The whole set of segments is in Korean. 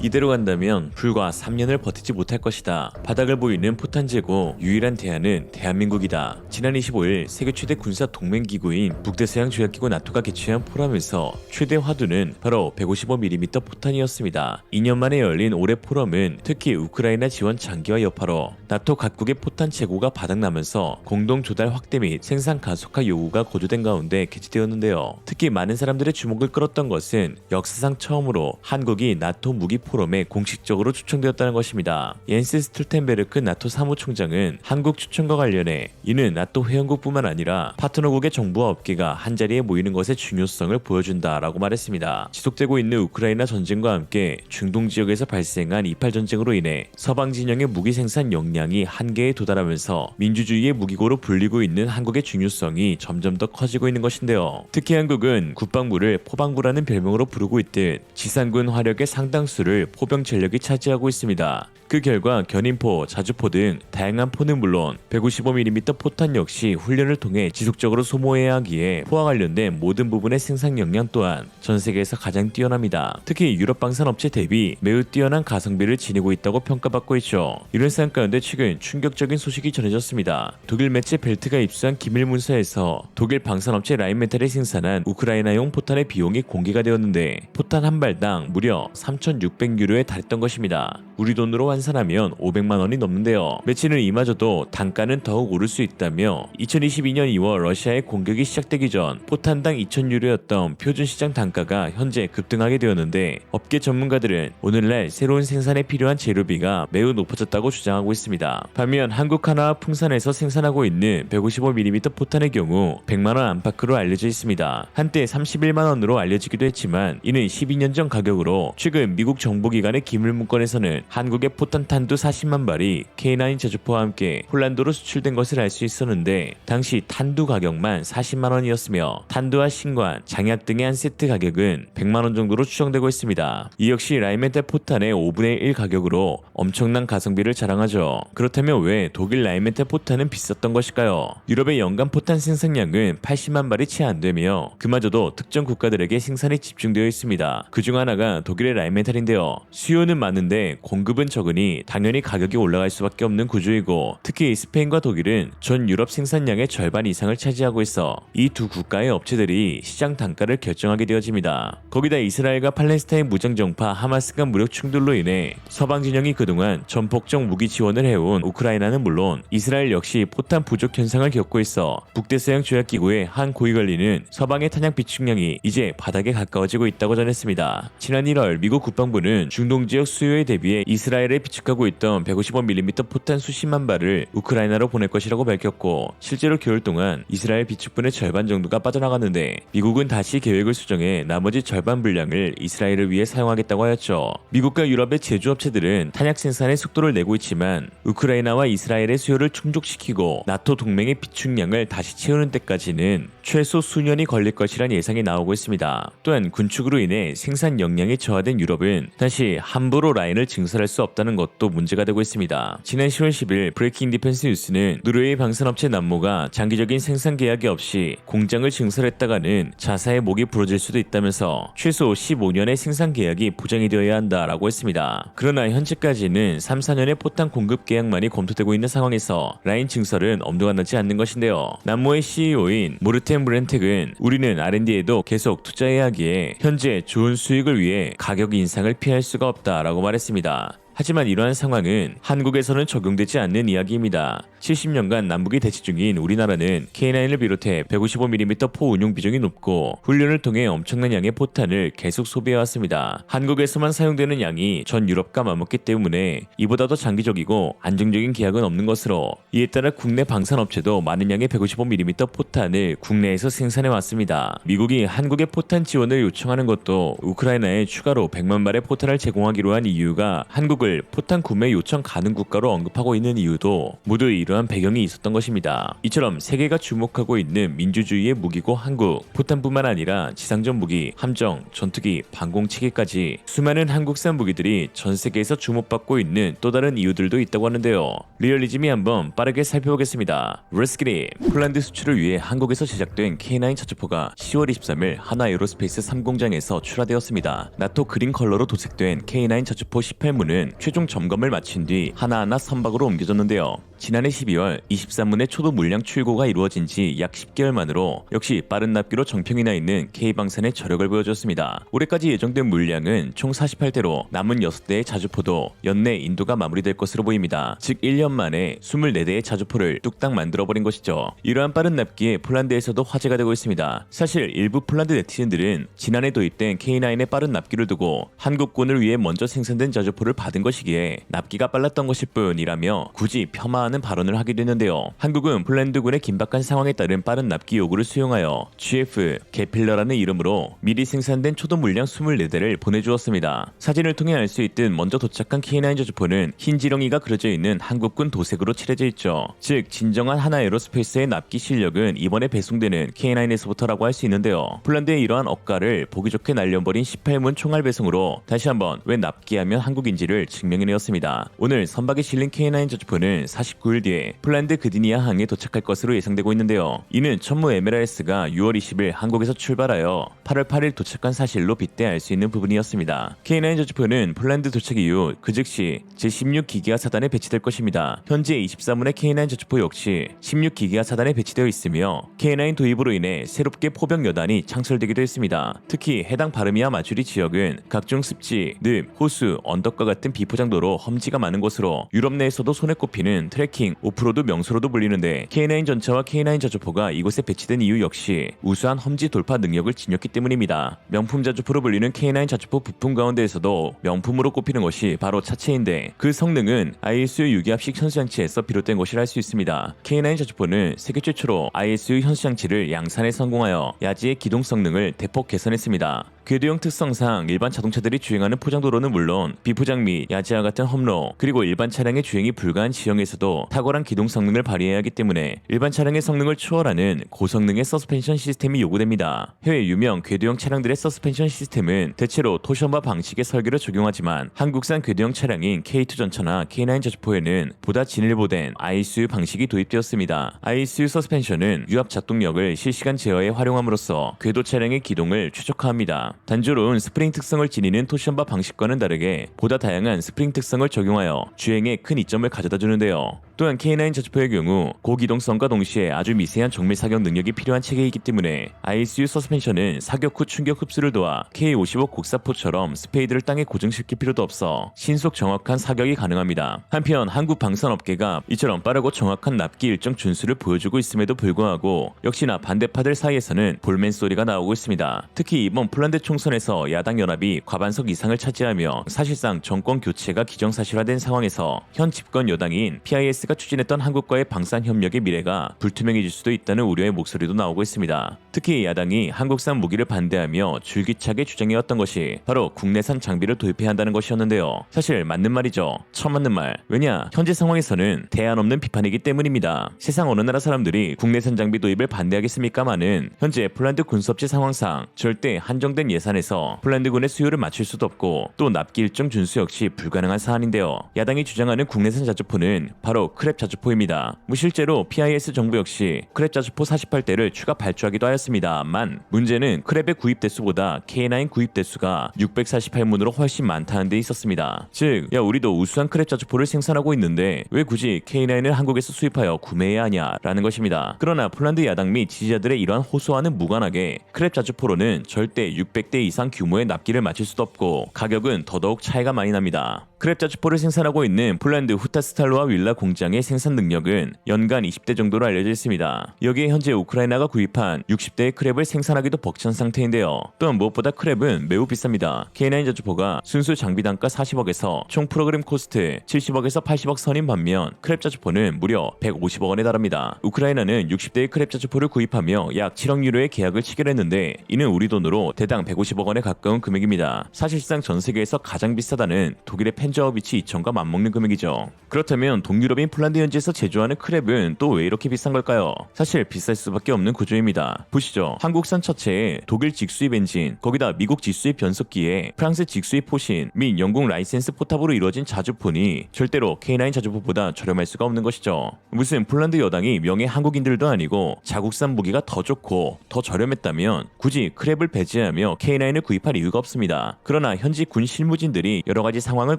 이대로 간다면 불과 3년을 버티지 못할 것이다. 바닥을 보이는 포탄 재고 유일한 대안은 대한민국이다. 지난 25일 세계 최대 군사 동맹기구인 북대서양 조약기구 나토가 개최한 포럼에서 최대 화두는 바로 155mm 포탄이었습니다. 2년 만에 열린 올해 포럼은 특히 우크라이나 지원 장기화 여파로 나토 각국의 포탄 재고가 바닥나면서 공동 조달 확대 및 생산 가속화 요구가 고조된 가운데 개최되었는데요. 특히 많은 사람들의 주목을 끌었던 것은 역사상 처음으로 한국이 나토 무기 포럼에 공식적으로 초청되었다는 것입니다. 옌스 스톨텐베르크 나토 사무총장은 한국 초청과 관련해 이는 나토 회원국뿐만 아니라 파트너국의 정부와 업계가 한자리에 모이는 것의 중요성을 보여준다라고 말했습니다. 지속되고 있는 우크라이나 전쟁과 함께 중동 지역에서 발생한 이팔 전쟁으로 인해 서방 진영의 무기 생산 역량이 한계에 도달하면서 민주주의의 무기고로 불리고 있는 한국의 중요성이 점점 더 커지고 있는 것인데요. 특히 한국은 국방부를 포방부라는 별명으로 부르고 있듯 지상군 화력의 상당수를 포병 전력이 차지하고 있습니다. 그 결과 견인포, 자주포 등 다양한 포는 물론 155mm 포탄 역시 훈련을 통해 지속적으로 소모해야 하기에 포와 관련된 모든 부분의 생산 역량 또한 전 세계에서 가장 뛰어납니다. 특히 유럽 방산업체 대비 매우 뛰어난 가성비를 지니고 있다고 평가받고 있죠. 이런 상황 가운데 최근 충격적인 소식이 전해졌습니다. 독일 매체 벨트가 입수한 기밀 문서에서 독일 방산업체 라인메탈이 생산한 우크라이나용 포탄의 비용이 공개가 되었는데 포탄 한 발당 무려 3,600유로에 달했던 것입니다. 우리 돈으로 환산하면 500만 원이 넘는데요. 매체는 이마저도 단가는 더욱 오를 수 있다며 2022년 2월 러시아의 공격이 시작되기 전 포탄당 2,000유로였던 표준 시장 단가가 현재 급등하게 되었는데 업계 전문가들은 오늘날 새로운 생산에 필요한 재료비가 매우 높아졌다고 주장하고 있습니다. 반면 한국 하나와 풍산에서 생산하고 있는 155mm 포탄의 경우 100만 원 안팎으로 알려져 있습니다. 한때 31만 원으로 알려지기도 했지만 이는 12년 전 가격으로 최근 미국 정보기관의 기밀 문건에서는 한국의 포탄 탄두 40만 발이 K9 자주포와 함께 폴란드로 수출된 것을 알 수 있었는데 당시 탄두 가격만 40만 원이었으며 탄두와 신관, 장약 등의 한 세트 가격은 100만 원 정도로 추정되고 있습니다. 이 역시 라인메탈 포탄의 5분의 1 가격으로 엄청난 가성비를 자랑하죠. 그렇다면 왜 독일 라인메탈 포탄은 비쌌던 것일까요? 유럽의 연간 포탄 생산량은 80만 발이 채 안 되며 그마저도 특정 국가들에게 생산이 집중되어 있습니다. 그중 하나가 독일의 라인메탈인데요. 수요는 많은데 공급은 적으니 당연히 가격이 올라갈 수밖에 없는 구조이고 특히 스페인과 독일은 전 유럽 생산량의 절반 이상을 차지하고 있어 이 두 국가의 업체들이 시장 단가를 결정하게 되어집니다. 거기다 이스라엘과 팔레스타인 무장정파 하마스간 무력 충돌로 인해 서방 진영이 그동안 전폭적 무기 지원을 해온 우크라이나는 물론 이스라엘 역시 포탄 부족 현상을 겪고 있어 북대서양 조약기구의 한 고위관리는 서방의 탄약 비축량이 이제 바닥에 가까워지고 있다고 전했습니다. 지난 1월 미국 국방부는 중동 지역 수요에 대비해 이스라엘에 비축하고 있던 155mm 포탄 수십만 발을 우크라이나로 보낼 것이라고 밝혔고 실제로 겨울 동안 이스라엘 비축분의 절반 정도가 빠져나갔는데 미국은 다시 계획을 수정해 나머지 절반 분량을 이스라엘을 위해 사용하겠다고 하였죠. 미국과 유럽의 제조업체들은 탄약 생산에 속도를 내고 있지만 우크라이나와 이스라엘의 수요를 충족시키고 나토 동맹의 비축량을 다시 채우는 데까지는 최소 수년이 걸릴 것이란 예상이 나오고 있습니다. 또한 군축으로 인해 생산 역량이 저하된 유럽은 다시 함부로 라인을 증설할 수 없다는 것도 문제가 되고 있습니다. 지난 10월 10일 브레이킹 디펜스 뉴스는 노르웨이 방산업체 남모가 장기적인 생산 계약이 없이 공장을 증설했다가는 자사의 목이 부러질 수도 있다면서 최소 15년의 생산 계약이 보장이 되어야 한다라고 했습니다. 그러나 현재까지는 3, 4년의 포탄 공급 계약만이 검토되고 있는 상황에서 라인 증설은 엄두가 나지 않는 것인데요. 남모의 CEO인 모르텐 브렌텍은 우리는 R&D에도 계속 투자해야 하기에 현재 좋은 수익을 위해 가격 인상을 피할 수가 없다라고 말했습니다. 하지만 이러한 상황은 한국에서는 적용되지 않는 이야기입니다. 70년간 남북이 대치 중인 우리나라는 K9을 비롯해 155mm 포 운용 비중이 높고 훈련을 통해 엄청난 양의 포탄을 계속 소비해왔습니다. 한국에서만 사용되는 양이 전 유럽과 맞먹기 때문에 이보다 더 장기적이고 안정적인 계약은 없는 것으로 이에 따라 국내 방산업체도 많은 양의 155mm 포탄을 국내에서 생산해왔습니다. 미국이 한국의 포탄 지원을 요청하는 것도 우크라이나에 추가로 100만 발의 포탄을 제공하기로 한 이유가 한국을 포탄 구매 요청 가능 국가로 언급하고 있는 이유도 모두 이러한 이러한 배경이 있었던 것입니다. 이처럼 세계가 주목하고 있는 민주주의의 무기고 한국, 포탄뿐만 아니라 지상전 무기, 함정, 전투기, 방공체계까지 수많은 한국산 무기들이 전 세계에서 주목받고 있는 또 다른 이유들도 있다고 하는데요. 리얼리즘이 한번 빠르게 살펴보겠습니다. 레스키리 폴란드 수출을 위해 한국에서 제작된 K9 자주포가 10월 23일 하나 에어로스페이스 3공장에서 출하되었습니다. 나토 그린 컬러로 도색된 K9 자주포 18문은 최종 점검을 마친 뒤 하나하나 선박으로 옮겨졌는데요. 지난해 12월 23문의 초도 물량 출고가 이루어진 지 약 10개월 만으로 역시 빠른 납기로 정평이 나 있는 K방산의 저력을 보여줬습니다. 올해까지 예정된 물량은 총 48대로 남은 6대의 자주포도 연내 인도가 마무리될 것으로 보입니다. 즉 1년 만에 24대의 자주포를 뚝딱 만들어버린 것이죠. 이러한 빠른 납기에 폴란드에서도 화제가 되고 있습니다. 사실 일부 폴란드 네티즌들은 지난해 도입된 K9의 빠른 납기를 두고 한국군을 위해 먼저 생산된 자주포를 받은 것이기에 납기가 빨랐던 것일 뿐이라며 굳이 폄하하는 발언을 하기도 했는데요. 한국은 폴란드군의 긴박한 상황에 따른 빠른 납기 요구를 수용하여 GF 게필러라는 이름으로 미리 생산된 초도 물량 24대를 보내주었습니다. 사진을 통해 알 수 있듯 먼저 도착한 K9 자주포는 흰 지렁이가 그려져 있는 한국군 도색으로 칠해져 있죠. 즉 진정한 하나 에어로스페이스의 납기 실력은 이번에 배송되는 K9에서부터라고 할 수 있는데요. 폴란드의 이러한 억가를 보기 좋게 날려버린 18문 총알 배송으로 다시 한번 왜 납기하면 한국인지를 증명해내었습니다. 오늘 선박에 실린 K9 자주포는 49일 뒤에 폴란드 그디니아 항에 도착할 것으로 예상되고 있는데요. 이는 천무 MLRS가 6월 20일 한국에서 출발하여 8월 8일 도착한 사실로 빗대 알 수 있는 부분이었습니다. K9 자주포는 폴란드 도착 이후 그 즉시 제16기계화 사단에 배치될 것입니다. 현재 24문의 K9 자주포 역시 16기계화 사단에 배치되어 있으며 K9 도입으로 인해 새롭게 포병 여단이 창설되기도 했습니다. 특히 해당 바르미아 마주리 지역은 각종 습지, 늪, 호수, 언덕과 같은 비포장도로 험지가 많은 곳으로 유럽 내에서도 손에 꼽히는 트레킹, 오프로드 명소로도 불리는데 K9 전차와 K9 자주포가 이곳에 배치된 이유 역시 우수한 험지 돌파 능력을 지녔기 때문입니다. 명품 자주포로 불리는 K9 자주포 부품 가운데에서도 명품으로 꼽히는 것이 바로 차체인데 그 성능은 ISU 유기압식 현수장치에서 비롯된 것이라 할 수 있습니다. K9 자주포는 세계 최초로 ISU 현수장치를 양산에 성공하여 야지의 기동 성능을 대폭 개선했습니다. 궤도형 특성상 일반 자동차들이 주행하는 포장도로는 물론 비포장 및 야지와 같은 험로 그리고 일반 차량의 주행이 불가한 지형에서도 탁월한 기동 성능을 발휘해야 하기 때문에 일반 차량의 성능을 초월하는 고성능의 서스펜션 시스템이 요구됩니다. 해외 유명 궤도형 차량들의 서스펜션 시스템은 대체로 토션바 방식의 설계를 적용하지만 한국산 궤도형 차량인 K2 전차나 K9 자주포에는 보다 진일보된 ISU 방식이 도입되었습니다. ISU 서스펜션은 유압 작동력을 실시간 제어에 활용함으로써 궤도 차량의 기동을 최적화합니다. 단조로운 스프링 특성을 지니는 토션바 방식과는 다르게 보다 다양한 스프링 특성을 적용하여 주행에 큰 이점을 가져다 주는데요. 또한 K9 자주포의 경우 고기동성과 동시에 아주 미세한 정밀 사격 능력이 필요한 체계이기 때문에 ISU 서스펜션은 사격 후 충격 흡수를 도와 K55 곡사포처럼 스페이드를 땅에 고정시킬 필요도 없어 신속 정확한 사격이 가능합니다. 한편 한국 방산업계가 이처럼 빠르고 정확한 납기 일정 준수를 보여주고 있음에도 불구하고 역시나 반대파들 사이에서는 볼멘 소리가 나오고 있습니다. 특히 이번 폴란드 총선에서 야당 연합이 과반석 이상을 차지하며 사실상 정권 교체가 기정사실화된 상황에서 현 집권 여당인 PIS가 추진했던 한국과의 방산 협력의 미래가 불투명해질 수도 있다는 우려의 목소리도 나오고 있습니다. 특히 야당이 한국산 무기를 반대하며 줄기차게 주장해왔던 것이 바로 국내산 장비를 도입해야 한다는 것이었는데요. 사실 맞는 말이죠. 처음 맞는 말. 왜냐? 현재 상황에서는 대안 없는 비판이기 때문입니다. 세상 어느 나라 사람들이 국내산 장비 도입을 반대하겠습니까마는 현재 폴란드 군수업체 상황상 절대 한정된 예산에서 폴란드군의 수요를 맞출 수도 없고 또 납기 일정 준수 역시 불가능한 사안인데요. 야당이 주장하는 국내산 자주포는 바로 크랩 자주포입니다. 실제로 PIS 정부 역시 크랩 자주포 48대를 추가 발주하기도 하였습니다만 문제는 크랩의 구입 대수보다 K9 구입 대수가 648문으로 훨씬 많다는 데 있었습니다. 즉, 야 우리도 우수한 크랩 자주포를 생산하고 있는데 왜 굳이 K9을 한국에서 수입하여 구매해야 하냐라는 것입니다. 그러나 폴란드 야당 및 지지자들의 이러한 호소와는 무관하게 크랩 자주포로는 절대 600대 이상 규모의 납기를 맞출 수도 없고 가격은 더더욱 차이가 많이 납니다. 크랩 자주포를 생산하고 있는 폴란드 후타스탈로와 윌라 공장의 생산 능력은 연간 20대 정도로 알려져 있습니다. 여기에 현재 우크라이나가 구입한 60대의 크랩을 생산하기도 벅찬 상태인데요. 또한 무엇보다 크랩은 매우 비쌉니다. K9 자주포가 순수 장비 단가 40억에서 총 프로그램 코스트 70억에서 80억 선인 반면 크랩 자주포는 무려 150억 원에 달합니다. 우크라이나는 60대의 크랩 자주포를 구입하며 약 7억 유로의 계약을 체결했는데 이는 우리 돈으로 대당 150억 원에 가까운 금액입니다. 사실상 전 세계에서 가장 비싸다는 독일의 펜 현저하비치 2천과 맞먹는 금액이죠. 그렇다면 동유럽인 폴란드 현지에서 제조하는 크랩은 또 왜 이렇게 비싼 걸까요? 사실 비쌀 수밖에 없는 구조입니다. 보시죠. 한국산 차체에 독일 직수입 엔진, 거기다 미국 직수입 변속기에 프랑스 직수입 포신 및 영국 라이센스 포탑으로 이루어진 자주포니 절대로 K9 자주포보다 저렴할 수가 없는 것이죠. 무슨 폴란드 여당이 명예 한국인들도 아니고 자국산 무기가 더 좋고 더 저렴했다면 굳이 크랩을 배제하며 K9을 구입할 이유가 없습니다. 그러나 현지 군 실무진들이 여러가지 상황을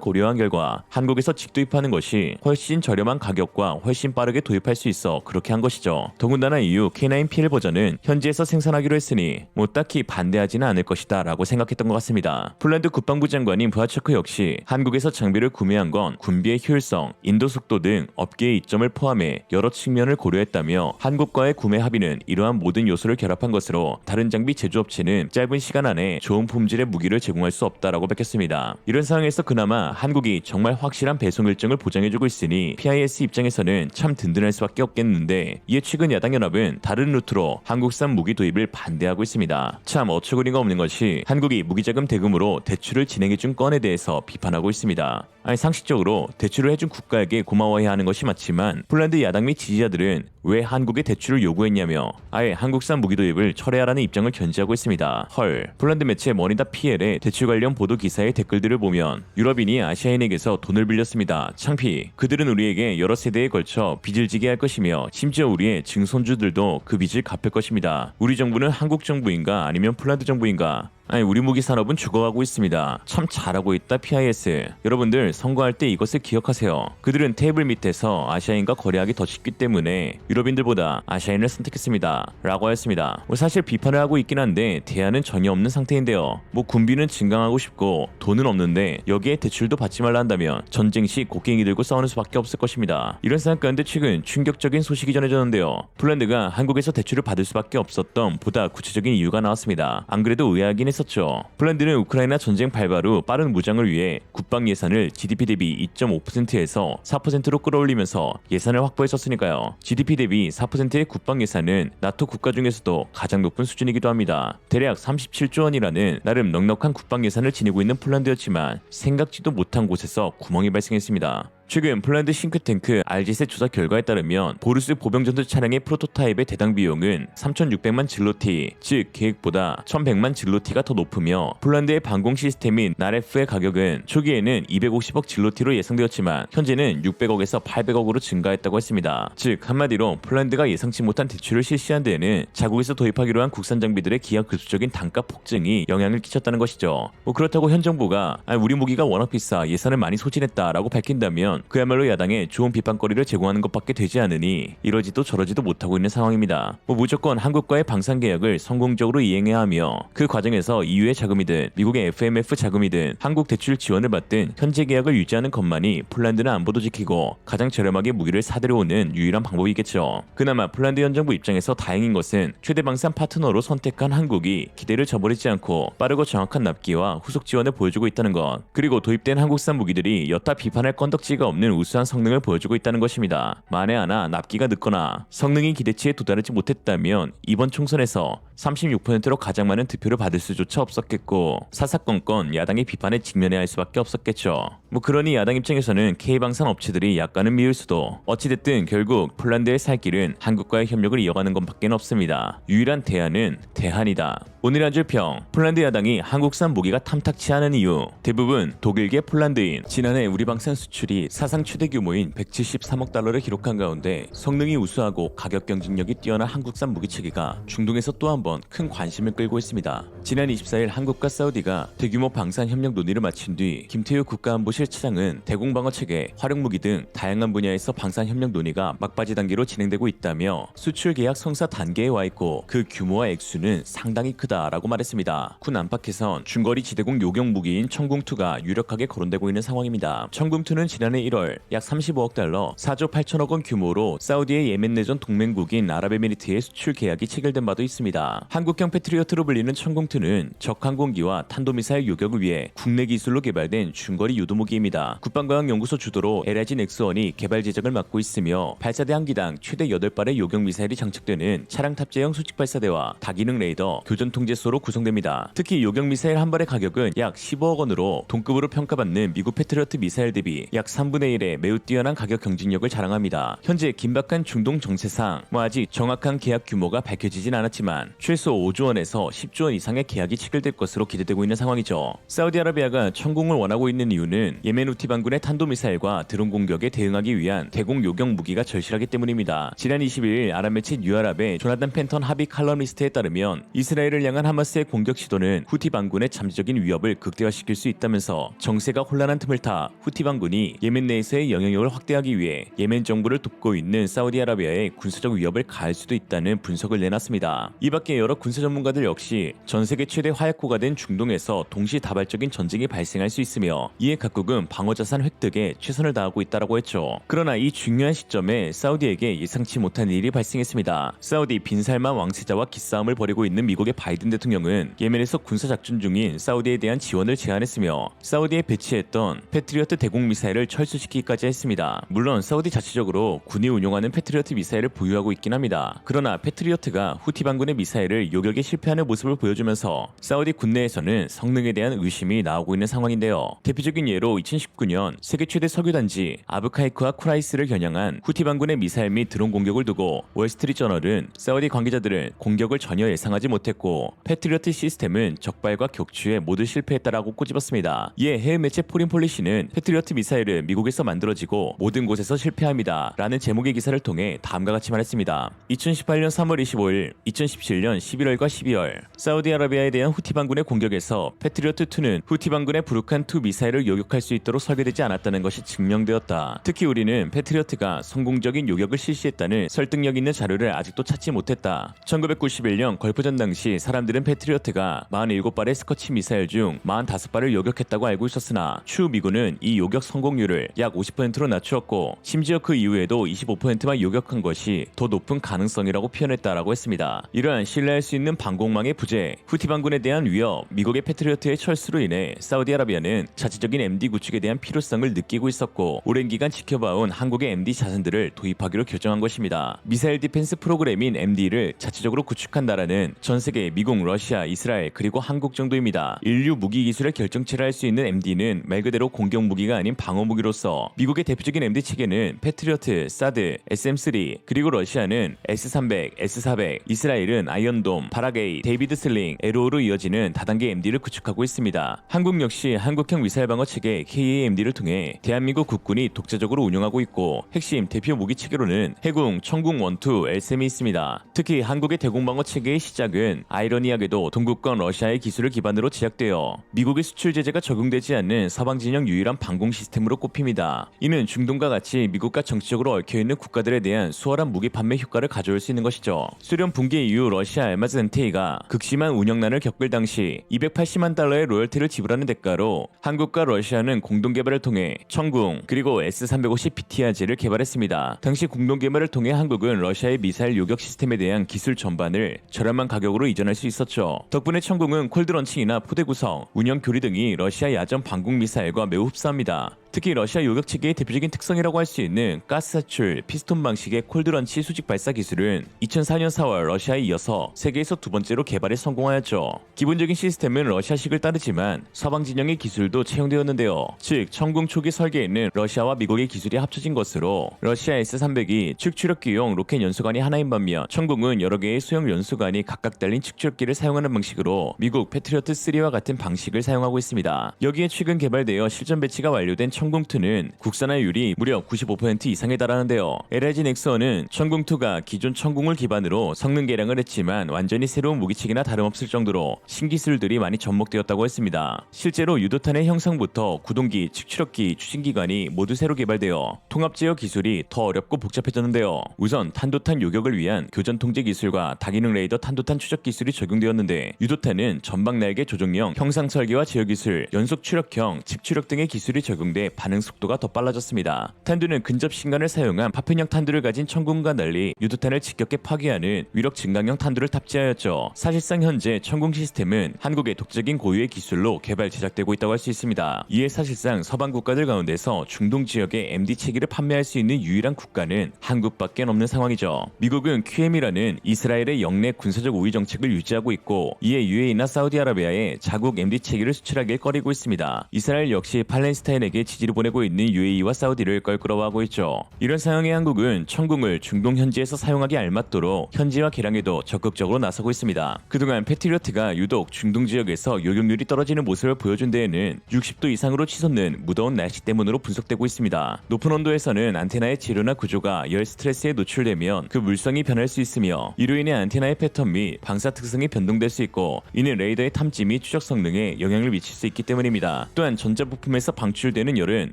고려한 결과 한국에서 직도입하는 것이 훨씬 저렴한 가격과 훨씬 빠르게 도입할 수 있어 그렇게 한 것이죠. 더군다나 이후 K9 PL 버전은 현지에서 생산하기로 했으니 뭐 딱히 반대하지는 않을 것이다 라고 생각했던 것 같습니다. 폴란드 국방부 장관인 부하체크 역시 한국에서 장비를 구매한 건 군비의 효율성, 인도 속도 등 업계의 이점을 포함해 여러 측면을 고려했다며 한국과의 구매 합의는 이러한 모든 요소를 결합한 것으로 다른 장비 제조업체는 짧은 시간 안에 좋은 품질의 무기를 제공할 수 없다라고 밝혔습니다. 이런 상황에서 그나마 한국이 정말 확실한 배송 일정을 보장해주고 있으니 PIS 입장에서는 참 든든할 수밖에 없겠는데 이에 최근 야당연합은 다른 루트로 한국산 무기 도입을 반대하고 있습니다. 참 어처구니가 없는 것이 한국이 무기자금 대금으로 대출을 진행해준 건에 대해서 비판하고 있습니다. 아니 상식적으로 대출을 해준 국가에게 고마워해야 하는 것이 맞지만 폴란드 야당 및 지지자들은 왜 한국에 대출을 요구했냐며 아예 한국산 무기 도입을 철회하라는 입장을 견지하고 있습니다. 헐, 폴란드 매체 머니다 PL의 대출 관련 보도 기사의 댓글들을 보면 유럽인이 아시아인에게서 돈을 빌렸습니다. 창피. 그들은 우리에게 여러 세대에 걸쳐 빚을 지게 할 것이며 심지어 우리의 증손주들도 그 빚을 갚을 것입니다. 우리 정부는 한국 정부인가 아니면 폴란드 정부인가? 아니 우리 무기 산업은 죽어가고 있습니다. 참 잘하고 있다 PIS. 여러분들 선거할 때 이것을 기억하세요. 그들은 테이블 밑에서 아시아인과 거래하기 더 쉽기 때문에 유럽인들보다 아시아인을 선택했습니다. 라고 하였습니다. 사실 비판을 하고 있긴 한데 대안은 전혀 없는 상태인데요. 군비는 증강하고 싶고 돈은 없는데 여기에 대출도 받지 말라 한다면 전쟁 시 곡괭이 들고 싸우는 수밖에 없을 것입니다. 이런 생각 가운데 최근 충격적인 소식이 전해졌는데요. 폴란드가 한국에서 대출을 받을 수밖에 없었던 보다 구체적인 이유가 나왔습니다. 안 그래도 의아하긴 했었죠. 폴란드는 우크라이나 전쟁 발발 후 빠른 무장을 위해 국방 예산을 GDP 대비 2.5%에서 4%로 끌어올리면서 예산을 확보했었으니까요. GDP 대비 4%의 국방 예산은 나토 국가 중에서도 가장 높은 수준이기도 합니다. 대략 37조 원이라는 나름 넉넉한 국방 예산을 지니고 있는 폴란드였지만 생각지도 못한 곳에서 구멍이 발생했습니다. 최근 폴란드 싱크탱크 RG의 조사 결과에 따르면 보루스 보병전투 차량의 프로토타입의 대당 비용은 3,600만 질로티, 즉 계획보다 1,100만 질로티가 더 높으며 폴란드의 방공 시스템인 나레프의 가격은 초기에는 250억 질로티로 예상되었지만 현재는 600억에서 800억으로 증가했다고 했습니다. 즉 한마디로 폴란드가 예상치 못한 대출을 실시한 데에는 자국에서 도입하기로 한 국산 장비들의 기하급수적인 단가 폭증이 영향을 끼쳤다는 것이죠. 그렇다고 현 정부가 우리 무기가 워낙 비싸 예산을 많이 소진했다라고 밝힌다면 그야말로 야당에 좋은 비판거리를 제공하는 것밖에 되지 않으니 이러지도 저러지도 못하고 있는 상황입니다. 무조건 한국과의 방산 계약을 성공적으로 이행해야 하며 그 과정에서 EU의 자금이든 미국의 FMF 자금이든 한국 대출 지원을 받든 현재 계약을 유지하는 것만이 폴란드는 안보도 지키고 가장 저렴하게 무기를 사들여오는 유일한 방법이겠죠. 그나마 폴란드 현 정부 입장에서 다행인 것은 최대 방산 파트너로 선택한 한국이 기대를 저버리지 않고 빠르고 정확한 납기와 후속 지원을 보여주고 있다는 것, 그리고 도입된 한국산 무기들이 여타 비판할 건덕지가 없는 우수한 성능을 보여주고 있다는 것입니다. 만에 하나 납기가 늦거나 성능이 기대치에 도달하지 못했다면 이번 총선에서 36%로 가장 많은 득표를 받을 수조차 없었겠고 사사건건 야당의 비판에 직면해야 할 수밖에 없었겠죠. 그러니 야당 입장에서는 K방산 업체들이 약간은 미울 수도 어찌됐든 결국 폴란드의 살 길은 한국과의 협력을 이어가는 것밖에 없습니다. 유일한 대안은 대한이다. 오늘의 한 줄 평, 폴란드 야당이 한국산 무기가 탐탁치 않은 이유, 대부분 독일계 폴란드인. 지난해 우리 방산 수출이 사상 최대 규모인 173억 달러를 기록한 가운데 성능이 우수하고 가격 경쟁력이 뛰어난 한국산 무기 체계가 중동에서 또 한 번 큰 관심을 끌고 있습니다. 지난 24일 한국과 사우디가 대규모 방산 협력 논의를 마친 뒤 김태우 국가안보실 차장은 대공방어 체계, 활용무기 등 다양한 분야에서 방산 협력 논의가 막바지 단계로 진행되고 있다며 수출 계약 성사 단계에 와 있고 그 규모와 액수는 상당히 크다라고 말했습니다. 군 안팎에선 중거리 지대공 요격 무기인 청궁2가 유력하게 거론되고 있는 상황입니다. 청궁2는 지난해 1월 약 35억 달러, 4조 8천억 원 규모로 사우디의 예멘 내전 동맹국인 아랍에미리트의 수출 계약이 체결된 바도 있습니다. 한국형 패트리어트로 불리는 청궁2는 적항공기와 탄도미사일 요격을 위해 국내 기술로 개발된 중거리 유도무기 무기입니다. 국방과학연구소 주도로 LIG 넥스원이 개발 제작을 맡고 있으며 발사대 한 기당 최대 8발의 요격 미사일이 장착되는 차량 탑재형 수직 발사대와 다기능 레이더, 교전 통제소로 구성됩니다. 특히 요격 미사일 한 발의 가격은 약 15억 원으로 동급으로 평가받는 미국 패트리어트 미사일 대비 약 3분의 1의 매우 뛰어난 가격 경쟁력을 자랑합니다. 현재 긴박한 중동 정세상 아직 정확한 계약 규모가 밝혀지진 않았지만 최소 5조 원에서 10조 원 이상의 계약이 체결될 것으로 기대되고 있는 상황이죠. 사우디아라비아가 천공을 원하고 있는 이유는 예멘 후티 반군의 탄도미사일과 드론 공격에 대응하기 위한 대공 요격 무기가 절실하기 때문입니다. 지난 22일 아랍 매체 뉴아랍의 조나단 펜턴 합의 칼럼니스트에 따르면 이스라엘을 향한 하마스의 공격 시도는 후티 반군의 잠재적인 위협을 극대화시킬 수 있다면서 정세가 혼란한 틈을 타 후티 반군이 예멘 내에서의 영향력을 확대하기 위해 예멘 정부를 돕고 있는 사우디아라비아의 군사적 위협을 가할 수도 있다는 분석을 내놨습니다. 이 밖에 여러 군사 전문가들 역시 전 세계 최대 화약고가 된 중동에서 동시다발적인 전쟁이 발생할 수 있으며 이에 각국은 방어자산 획득에 최선을 다하고 있다고 했죠. 그러나 이 중요한 시점에 사우디에게 예상치 못한 일이 발생했습니다. 사우디 빈살만 왕세자와 기싸움을 벌이고 있는 미국의 바이든 대통령은 예멘에서 군사작전 중인 사우디에 대한 지원을 제안했으며 사우디에 배치했던 패트리어트 대공 미사일을 철수시키기까지 했습니다. 물론 사우디 자체적으로 군이 운용하는 패트리어트 미사일을 보유하고 있긴 합니다. 그러나 패트리어트가 후티 반군의 미사일을 요격에 실패하는 모습을 보여주면서 사우디 군내에서는 성능에 대한 의심이 나오고 있는 상황인데요. 대표적인 예로 2019년 세계 최대 석유단지 아브카이크와 쿠라이스를 겨냥한 후티 반군의 미사일 및 드론 공격을 두고 월스트리트저널은 사우디 관계자들은 공격을 전혀 예상하지 못했고 패트리어트 시스템은 적발과 격추에 모두 실패했다라고 꼬집었습니다. 이에 해외 매체 포린폴리시는 패트리어트 미사일은 미국에서 만들어지고 모든 곳에서 실패합니다 라는 제목의 기사를 통해 다음과 같이 말했습니다. 2018년 3월 25일, 2017년 11월과 12월 사우디아라비아에 대한 후티 반군의 공격에서 패트리어트2는 후티 반군의 부르칸2 미사일을 요격할 수 있도록 설계되지 않았다는 것이 증명되었다. 특히 우리는 패트리어트가 성공적인 요격을 실시했다는 설득력 있는 자료를 아직도 찾지 못했다. 1991년 걸프전 당시 사람들은 패트리어트가 47발의 스커치 미사일 중 45발을 요격했다고 알고 있었으나 추후 미군은 이 요격 성공률을 약 50%로 낮추었고 심지어 그 이후에도 25%만 요격한 것이 더 높은 가능성이라고 표현했다라고 했습니다. 이러한 신뢰할 수 있는 방공망의 부재, 후티 반군에 대한 위협, 미국의 패트리어트의 철수로 인해 사우디아라비아는 자체적인 MD 구축에 대한 필요성을 느끼고 있었고 오랜 기간 지켜봐온 한국의 MD 자산들을 도입하기로 결정한 것입니다. 미사일 디펜스 프로그램인 MD를 자체적으로 구축한 나라는 전 세계 미국, 러시아, 이스라엘 그리고 한국 정도입니다. 인류 무기 기술의 결정체를 할 수 있는 MD는 말 그대로 공격 무기가 아닌 방어 무기로서 미국의 대표적인 MD 체계는 패트리어트, 사드, SM3 그리고 러시아는 S300, S400, 이스라엘은 아이언돔, 바라게이, 데이비드 슬링, 에로우로 이어지는 다단계 MD를 구축하고 있습니다. 한국 역시 한국형 미사일 방어 체계 KAMD를 통해 대한민국 국군이 독자적으로 운영하고 있고 핵심 대표 무기 체계로는 해궁, 천궁 1, 2, LSM이 있습니다. 특히 한국의 대공방어 체계의 시작은 아이러니하게도 동국권 러시아의 기술을 기반으로 제작되어 미국의 수출 제재가 적용되지 않는 서방 진영 유일한 방공 시스템으로 꼽힙니다. 이는 중동과 같이 미국과 정치적으로 얽혀있는 국가들에 대한 수월한 무기 판매 효과를 가져올 수 있는 것이죠. 소련 붕괴 이후 러시아 알마즈엔테이가 극심한 운영난을 겪을 당시 280만 달러의 로열티를 지불하는 대가로 한국과 러시아는 공동 개발을 통해 천궁 그리고 S350 BTR제를 개발했습니다. 당시 공동 개발을 통해 한국은 러시아의 미사일 요격 시스템에 대한 기술 전반을 저렴한 가격으로 이전할 수 있었죠. 덕분에 천궁은 콜드 런칭이나 포대 구성, 운영 교리 등이 러시아 야전 방공 미사일과 매우 흡사합니다. 특히 러시아 요격 체계의 대표적인 특성이라고 할 수 있는 가스 사출, 피스톤 방식의 콜드런치 수직 발사 기술은 2004년 4월 러시아에 이어서 세계에서 두 번째로 개발에 성공하였죠. 기본적인 시스템은 러시아식을 따르지만 서방 진영의 기술도 채용되었는데요. 즉 천궁 초기 설계에는 러시아와 미국의 기술이 합쳐진 것으로 러시아 S300이 측추력기용 로켓 연소관이 하나인 반면 천궁은 여러 개의 소형 연소관이 각각 달린 측추력기를 사용하는 방식으로 미국 패트리어트3와 같은 방식을 사용하고 있습니다. 여기에 최근 개발되어 실전 배치가 완료된 천궁2는 국산화율이 무려 95% 이상에 달하는데요. LIG 넥스원은 천궁2가 기존 천궁을 기반으로 성능 개량을 했지만 완전히 새로운 무기체계나 다름없을 정도로 신기술들이 많이 접목되었다고 했습니다. 실제로 유도탄의 형상부터 구동기, 측추력기, 추진기관이 모두 새로 개발되어 통합 제어 기술이 더 어렵고 복잡해졌는데요. 우선 탄도탄 요격을 위한 교전 통제 기술과 다기능 레이더 탄도탄 추적 기술이 적용되었는데 유도탄은 전방 날개 조종형 형상 설계와 제어 기술, 연속 추력형, 측추력 등의 기술이 적용돼 반응 속도가 더 빨라졌습니다. 탄두는 근접 신관을 사용한 파편형 탄두를 가진 천궁과 달리 유도탄을 직격해 파괴하는 위력 증강형 탄두를 탑재하였죠. 사실상 현재 천궁 시스템은 한국의 독자적인 고유의 기술로 개발 제작되고 있다고 할 수 있습니다. 이에 사실상 서방 국가들 가운데서 중동 지역에 MD 체계를 판매할 수 있는 유일한 국가는 한국밖에 없는 상황이죠. 미국은 QM이라는 이스라엘의 영내 군사적 우위 정책을 유지하고 있고 이에 UAE나 사우디아라비아에 자국 MD 체계를 수출하길 꺼리고 있습니다. 이스라엘 역시 팔레스타인에게 지지를 보내고 있는 UAE와 사우디를 껄끄러워하고 있죠. 이런 상황에 한국은 천궁을 중동 현지에서 사용하기 알맞도록 현지화 개량에도 적극적으로 나서고 있습니다. 그동안 패트리어트가 유독 중동 지역에서 요격률이 떨어지는 모습을 보여준 데에는 60도 이상으로 치솟는 무더운 날씨 때문으로 분석되고 있습니다. 높은 온도에서는 안테나의 재료나 구조가 열 스트레스에 노출되면 그 물성이 변할 수 있으며 이로 인해 안테나의 패턴 및 방사 특성이 변동될 수 있고 이는 레이더의 탐지 및 추적 성능에 영향을 미칠 수 있기 때문입니다. 또한 전자부품에서 방출되는 열은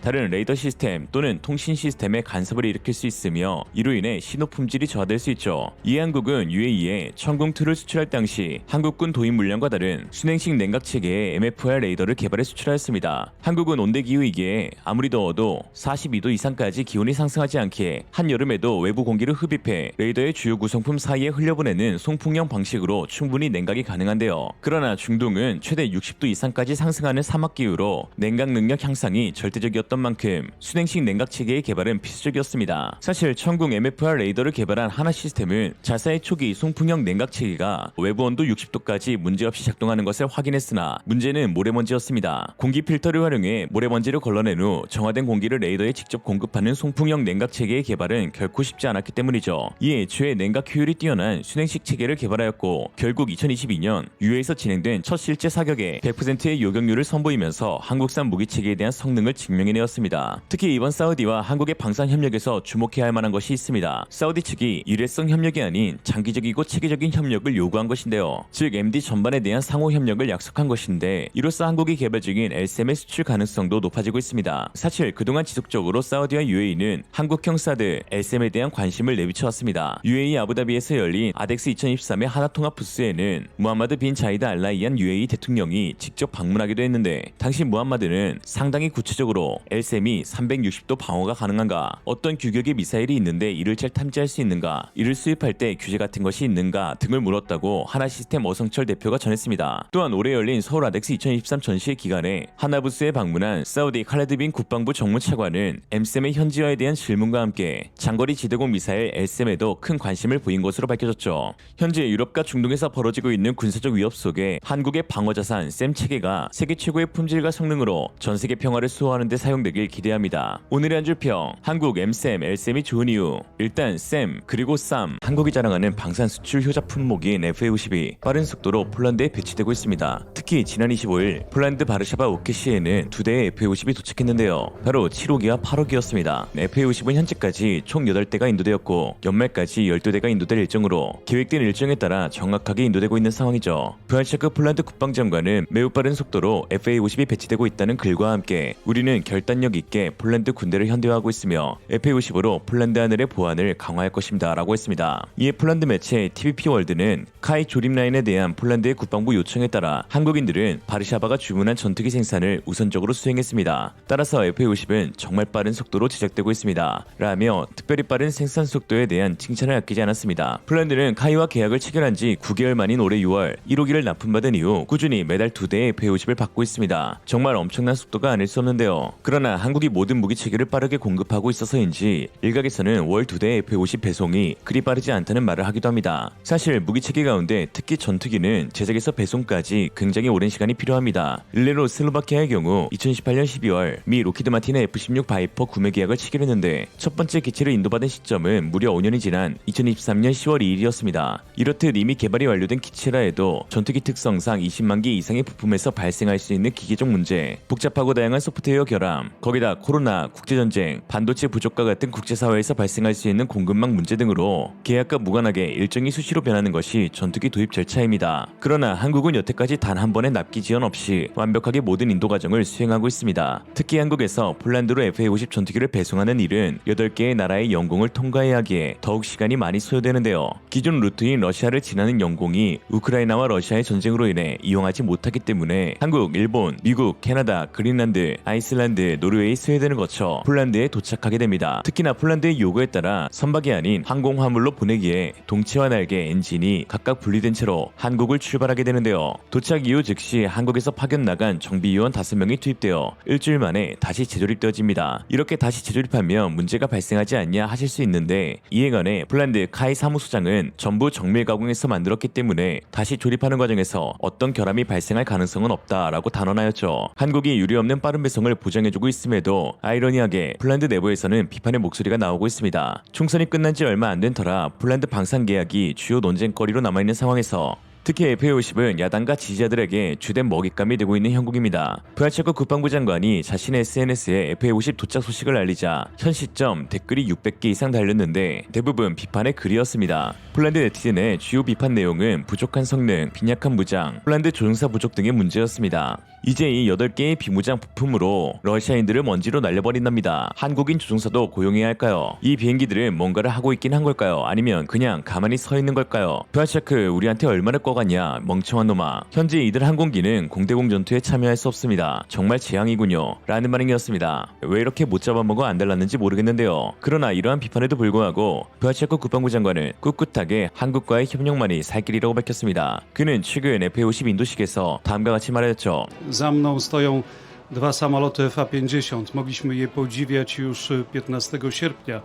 다른 레이더 시스템 또는 통신 시스템의 간섭을 일으킬 수 있으며 이로 인해 신호 품질이 저하될 수 있죠. 이 한국은 UAE에 천궁2를 수출할 당시 한국군 도입 물량과 다른 순행식 냉각 체계의 MFR 레이더를 개발해 수출하였습니다. 한국은 온대기후이기에 아무리 더워도 42도 이상까지 기온이 상승하지 않기에 한여름에도 외부 공기를 흡입해 레이더의 주요 구성품 사이에 흘려보내는 송풍형 방식으로 충분히 냉각이 가능한데요. 그러나 중동은 최대 60도 이상까지 상승하는 사막기후로 냉각 능력 향상이 절대적이었던 만큼 순행식 냉각 체계의 개발은 필수적이었습니다. 사실 천궁 MFR 레이더를 개발한 하나 시스템은 자사의 초기 송풍형 냉각 체계가 외부 온도 60도까지 문제없이 작동하는 것을 확인했으나 문제는 모래먼지였습니다. 공기 필터를 활용해 모래먼지를 걸러낸 후 정화된 공기를 레이더에 직접 공급하는 송풍형 냉각 체계의 개발은 결코 쉽지 않았기 때문이죠. 이에 애초에 냉각 효율이 뛰어난 순행식 체계를 개발하였고 결국 2022년 유해에서 진행된 첫 실제 사격에 100%의 요격률을 선보이면서 한국산 무기 체계에 대한 성능을 증명해내었습니다. 특히 이번 사우디와 한국의 방산 협력에서 주목해야 할 만한 것이 있습니다. 사우디 측이 일회성 협력이 아닌 장기적이고 체계적인 협력을 요구한 것인데요. 즉 MD 전반에 대한 상호 협력을 약속한 것인데 이로써 한국이 개발 중인 LSM의 수출 가능성도 높아지고 있습니다. 사실 그동안 지속적으로 사우디와 UAE는 한국형 사드 LSM에 대한 관심을 내비쳐왔습니다. UAE 아부다비에서 열린 아덱스 2023의 하나통합 부스에는 무함마드 빈 자이드 알라이안 UAE 대통령이 직접 방문하기도 했는데 당시 무함마드는 상당히 구체적으로 LSM이 360도 방어가 가능한가, 어떤 규격의 미사일이 있는데 이를 잘 탐지할 수 있는가, 이를 수입할 때 규제 같은 것이 있는가 등을 물었다고 하나시스템 어성철 대표가 전했습니다. 또한 올해 열린 서울 아덱스 2023 전시회 기간에 하나부스에 방문한 사우디 칼레드 빈 국방부 정무차관은 MSM의 현지화에 대한 질문과 함께 장거리 지대공 미사일 LSM에도 큰 관심을 보인 것으로 밝혀졌죠. 현재 유럽과 중동에서 벌어지고 있는 군사적 위협 속에 한국의 방어자산 샘 체계가 세계 최고의 품질과 성능으로 전세계 평화를 수호하는 데 사용되길 기대합니다. 오늘의 한 줄 평, 한국 MSM, LSM이 좋은 이유. 일단 샘, 그리고 쌈. 한국이 자랑하는 방산 수출 효자 품목인 FA-52 빠른 속도로 폴란드에 배치되고 있습니다. 특히 지난 25일 폴란드 바르샤바 오케시에는 2대의 FA-50이 도착했는데요. 바로 7호기와 8호기였습니다. FA-50은 현재까지 총 8대가 인도되었고 연말까지 12대가 인도될 일정으로 계획된 일정에 따라 정확하게 인도되고 있는 상황이죠. 브란샤크 폴란드 국방장관은 매우 빠른 속도로 FA-50이 배치되고 있다는 글과 함께 우리는 결단력 있게 폴란드 군대를 현대화하고 있으며 FA-50으로 폴란드 하늘의 보안을 강화할 것입니다 라고 했습니다. 이에 폴란드 매체 TVP 월드는 카이 조립 라인에 대한 폴란드의 국방부 요청에 따라 한국인들은 바르샤바가 주문한 전투기 생산을 우선적으로 수행했습니다. 따라서 FA-50은 정말 빠른 속도로 제작되고 있습니다 라며 특별히 빠른 생산 속도에 대한 칭찬을 아끼지 않았습니다. 폴란드는 카이와 계약을 체결한 지 9개월 만인 올해 6월 1호기를 납품받은 이후 꾸준히 매달 2대의 FA-50을 받고 있습니다. 정말 엄청난 속도가 아닐 수 없는데요. 그러나 한국이 모든 무기 체계를 빠르게 공급하고 있어서인지 일각에서는 월 2대의 FA-50 배송이 그리 빠르지 않다는 말을 하기도 합니다. 사실 무기 체계 가운데 특히 전투기는 제작에서 배송까지 굉장히 오랜 시간이 필요합니다. 일례로 슬로바키아의 경우 2018년 12월 미 로키드 마틴의 F-16 바이퍼 구매 계약을 체결했는데 첫 번째 기체를 인도받은 시점은 무려 5년이 지난 2023년 10월 2일이었습니다. 이렇듯 이미 개발이 완료된 기체라 해도 전투기 특성상 20만 개 이상의 부품에서 발생할 수 있는 기계적 문제, 복잡하고 다양한 소프트웨어 결함, 거기다 코로나, 국제전쟁, 반도체 부족과 같은 국제사회에서 발생할 수 있는 공급망 문제 등으로 계약과 무관하게 일정이 수시로 변하는 것이 전투기 도입 절차입니다. 그러나 한국은 여태까지 단 한 번의 납기 지연 없이 완벽하게 모든 인도 과정을 수행하고 있습니다. 특히 한국에서 폴란드로 FA-50 전투기를 배송하는 일은 8개의 나라의 영공을 통과해야 하기에 더욱 시간이 많이 소요되는데요. 기존 루트인 러시아를 지나는 영공이 우크라이나와 러시아의 전쟁으로 인해 이용하지 못하기 때문에 한국, 일본, 미국, 캐나다, 그린란드, 아이슬란드 폴란드, 노르웨이, 스웨덴을 거쳐 폴란드에 도착하게 됩니다. 특히나 폴란드의 요구에 따라 선박이 아닌 항공 화물로 보내기에 동체와 날개, 엔진이 각각 분리된 채로 한국을 출발하게 되는데요. 도착 이후 즉시 한국에서 파견 나간 정비요원 5명이 투입되어 일주일 만에 다시 재조립되어집니다. 이렇게 다시 재조립하면 문제가 발생하지 않냐 하실 수 있는데, 이에 관해 폴란드 카이 사무소장은 전부 정밀 가공해서 만들었기 때문에 다시 조립하는 과정에서 어떤 결함이 발생할 가능성은 없다라고 단언하였죠. 한국이 유례없는 빠른 배송을 보장해주고 있음에도 아이러니하게 폴란드 내부에서는 비판의 목소리가 나오고 있습니다. 총선이 끝난 지 얼마 안 된 터라 폴란드 방산 계약이 주요 논쟁거리로 남아있는 상황에서 특히 FA50은 야당과 지지자들에게 주된 먹잇감이 되고 있는 형국입니다. 프라체코 국방부 장관이 자신의 SNS에 FA50 도착 소식을 알리자 현 시점 댓글이 600개 이상 달렸는데 대부분 비판의 글이었습니다. 폴란드 네티즌의 주요 비판 내용은 부족한 성능, 빈약한 무장, 폴란드 조종사 부족 등의 문제였습니다. 이제 이 8개의 비무장 부품으로 러시아인들을 먼지로 날려버린답니다. 한국인 조종사도 고용해야 할까요? 이 비행기들은 뭔가를 하고 있긴 한 걸까요? 아니면 그냥 가만히 서 있는 걸까요? 프라체크 우리한테 얼마나 꺼갔냐 멍청한 놈아. 현재 이들 항공기는 공대공 전투에 참여할 수 없습니다. 정말 재앙이군요 라는 반응이었습니다. 왜 이렇게 못 잡아먹어 안 달랐는지 모르겠는데요. 그러나 이러한 비판에도 불구하고 프라체코 국방부 장관은 꿋꿋하게 한국과의 협력만이 살 길이라고 밝혔습니다. 그는 최근 FA50 인도식에서 다음과 같이 말했죠. Za mną stoją 2 samoloty FA-50. Mogliśmy je podziwiać już 15 sierpnia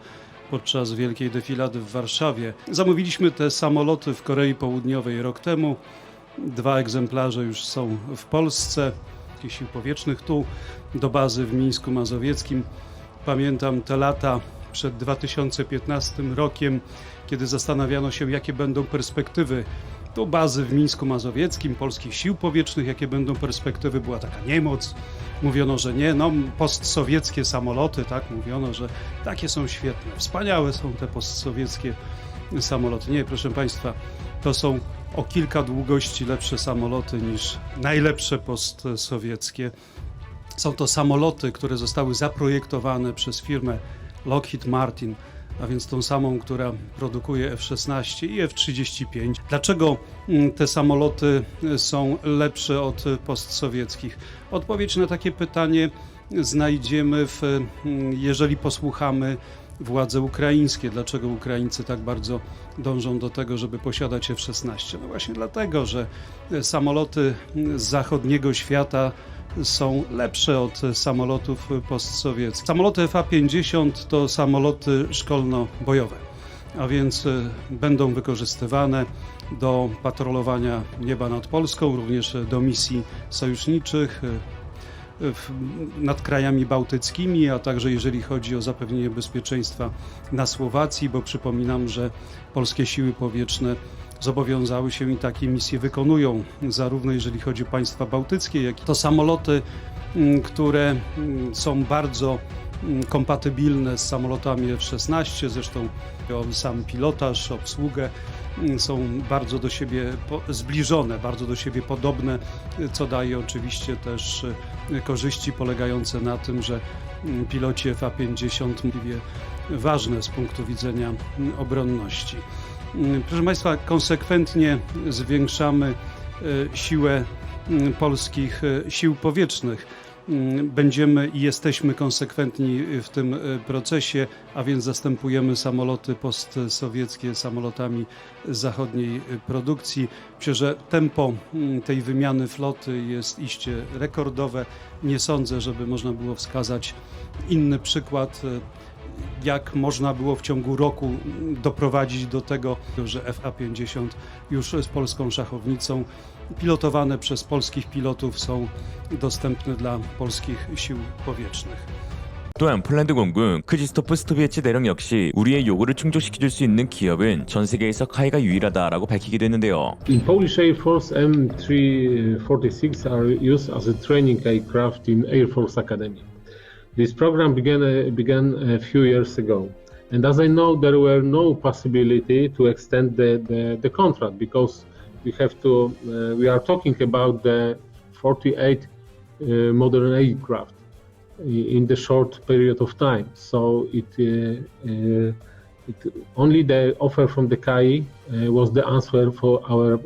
podczas wielkiej defilady w Warszawie. Zamówiliśmy te samoloty w Korei Południowej rok temu. 2 egzemplarze już są w Polsce, sił powietrznych tu, do bazy w Mińsku Mazowieckim. Pamiętam te lata przed 2015 rokiem, kiedy zastanawiano się, jakie będą perspektywy do bazy w Mińsku Mazowieckim, polskich sił powietrznych, jakie będą perspektywy, była taka niemoc. Mówiono, że nie, no postsowieckie samoloty, tak, mówiono, że takie są świetne, wspaniałe są te postsowieckie samoloty. Nie, proszę Państwa, to są o kilka długości lepsze samoloty niż najlepsze postsowieckie. Są to samoloty, które zostały zaprojektowane przez firmę Lockheed Martin, a więc tą samą, która produkuje F-16 i F-35. Dlaczego te samoloty są lepsze od postsowieckich? Odpowiedź na takie pytanie znajdziemy, jeżeli posłuchamy władze ukraińskie. Dlaczego Ukraińcy tak bardzo dążą do tego, żeby posiadać F-16? No właśnie dlatego, że samoloty z zachodniego świata są lepsze od samolotów postsowieckich. Samoloty FA-50 to samoloty szkolno-bojowe, a więc będą wykorzystywane do patrolowania nieba nad Polską, również do misji sojuszniczych nad krajami bałtyckimi, a także jeżeli chodzi o zapewnienie bezpieczeństwa na Słowacji, bo przypominam, że polskie siły powietrzne zobowiązały się i takie misje wykonują, zarówno jeżeli chodzi o państwa bałtyckie, jak i to samoloty, które są bardzo kompatybilne z samolotami F-16, zresztą sam pilotaż, obsługę są bardzo do siebie zbliżone, bardzo do siebie podobne, co daje oczywiście też korzyści polegające na tym, że piloci FA-50 ważne z punktu widzenia obronności. Proszę Państwa, konsekwentnie zwiększamy siłę polskich sił powietrznych. Będziemy i jesteśmy konsekwentni w tym procesie, a więc zastępujemy samoloty postsowieckie samolotami zachodniej produkcji. Myślę, że tempo tej wymiany floty jest iście rekordowe. Nie sądzę, żeby można było wskazać inny przykład, jak można było w ciągu roku doprowadzić do tego, że FA-50 już z polską szachownicą pilotowane przez polskich pilotów są dostępne dla polskich sił powietrznych. 또한 폴란드 공군 크지스토프 스토비에치 대령 역시 우리의 요구를 충족시켜줄 수 있는 기업은 전 세계에서 카이가 유일하다라고 밝히기도 했는데요. In Polish Air Force, M346 are used as a training aircraft in Air Force Academy. This program began a few years ago, and as I know, there were no possibility to extend the contract because we are talking about the 48 modern aircraft in the short period of time. So it only the offer from the KAI was the answer for our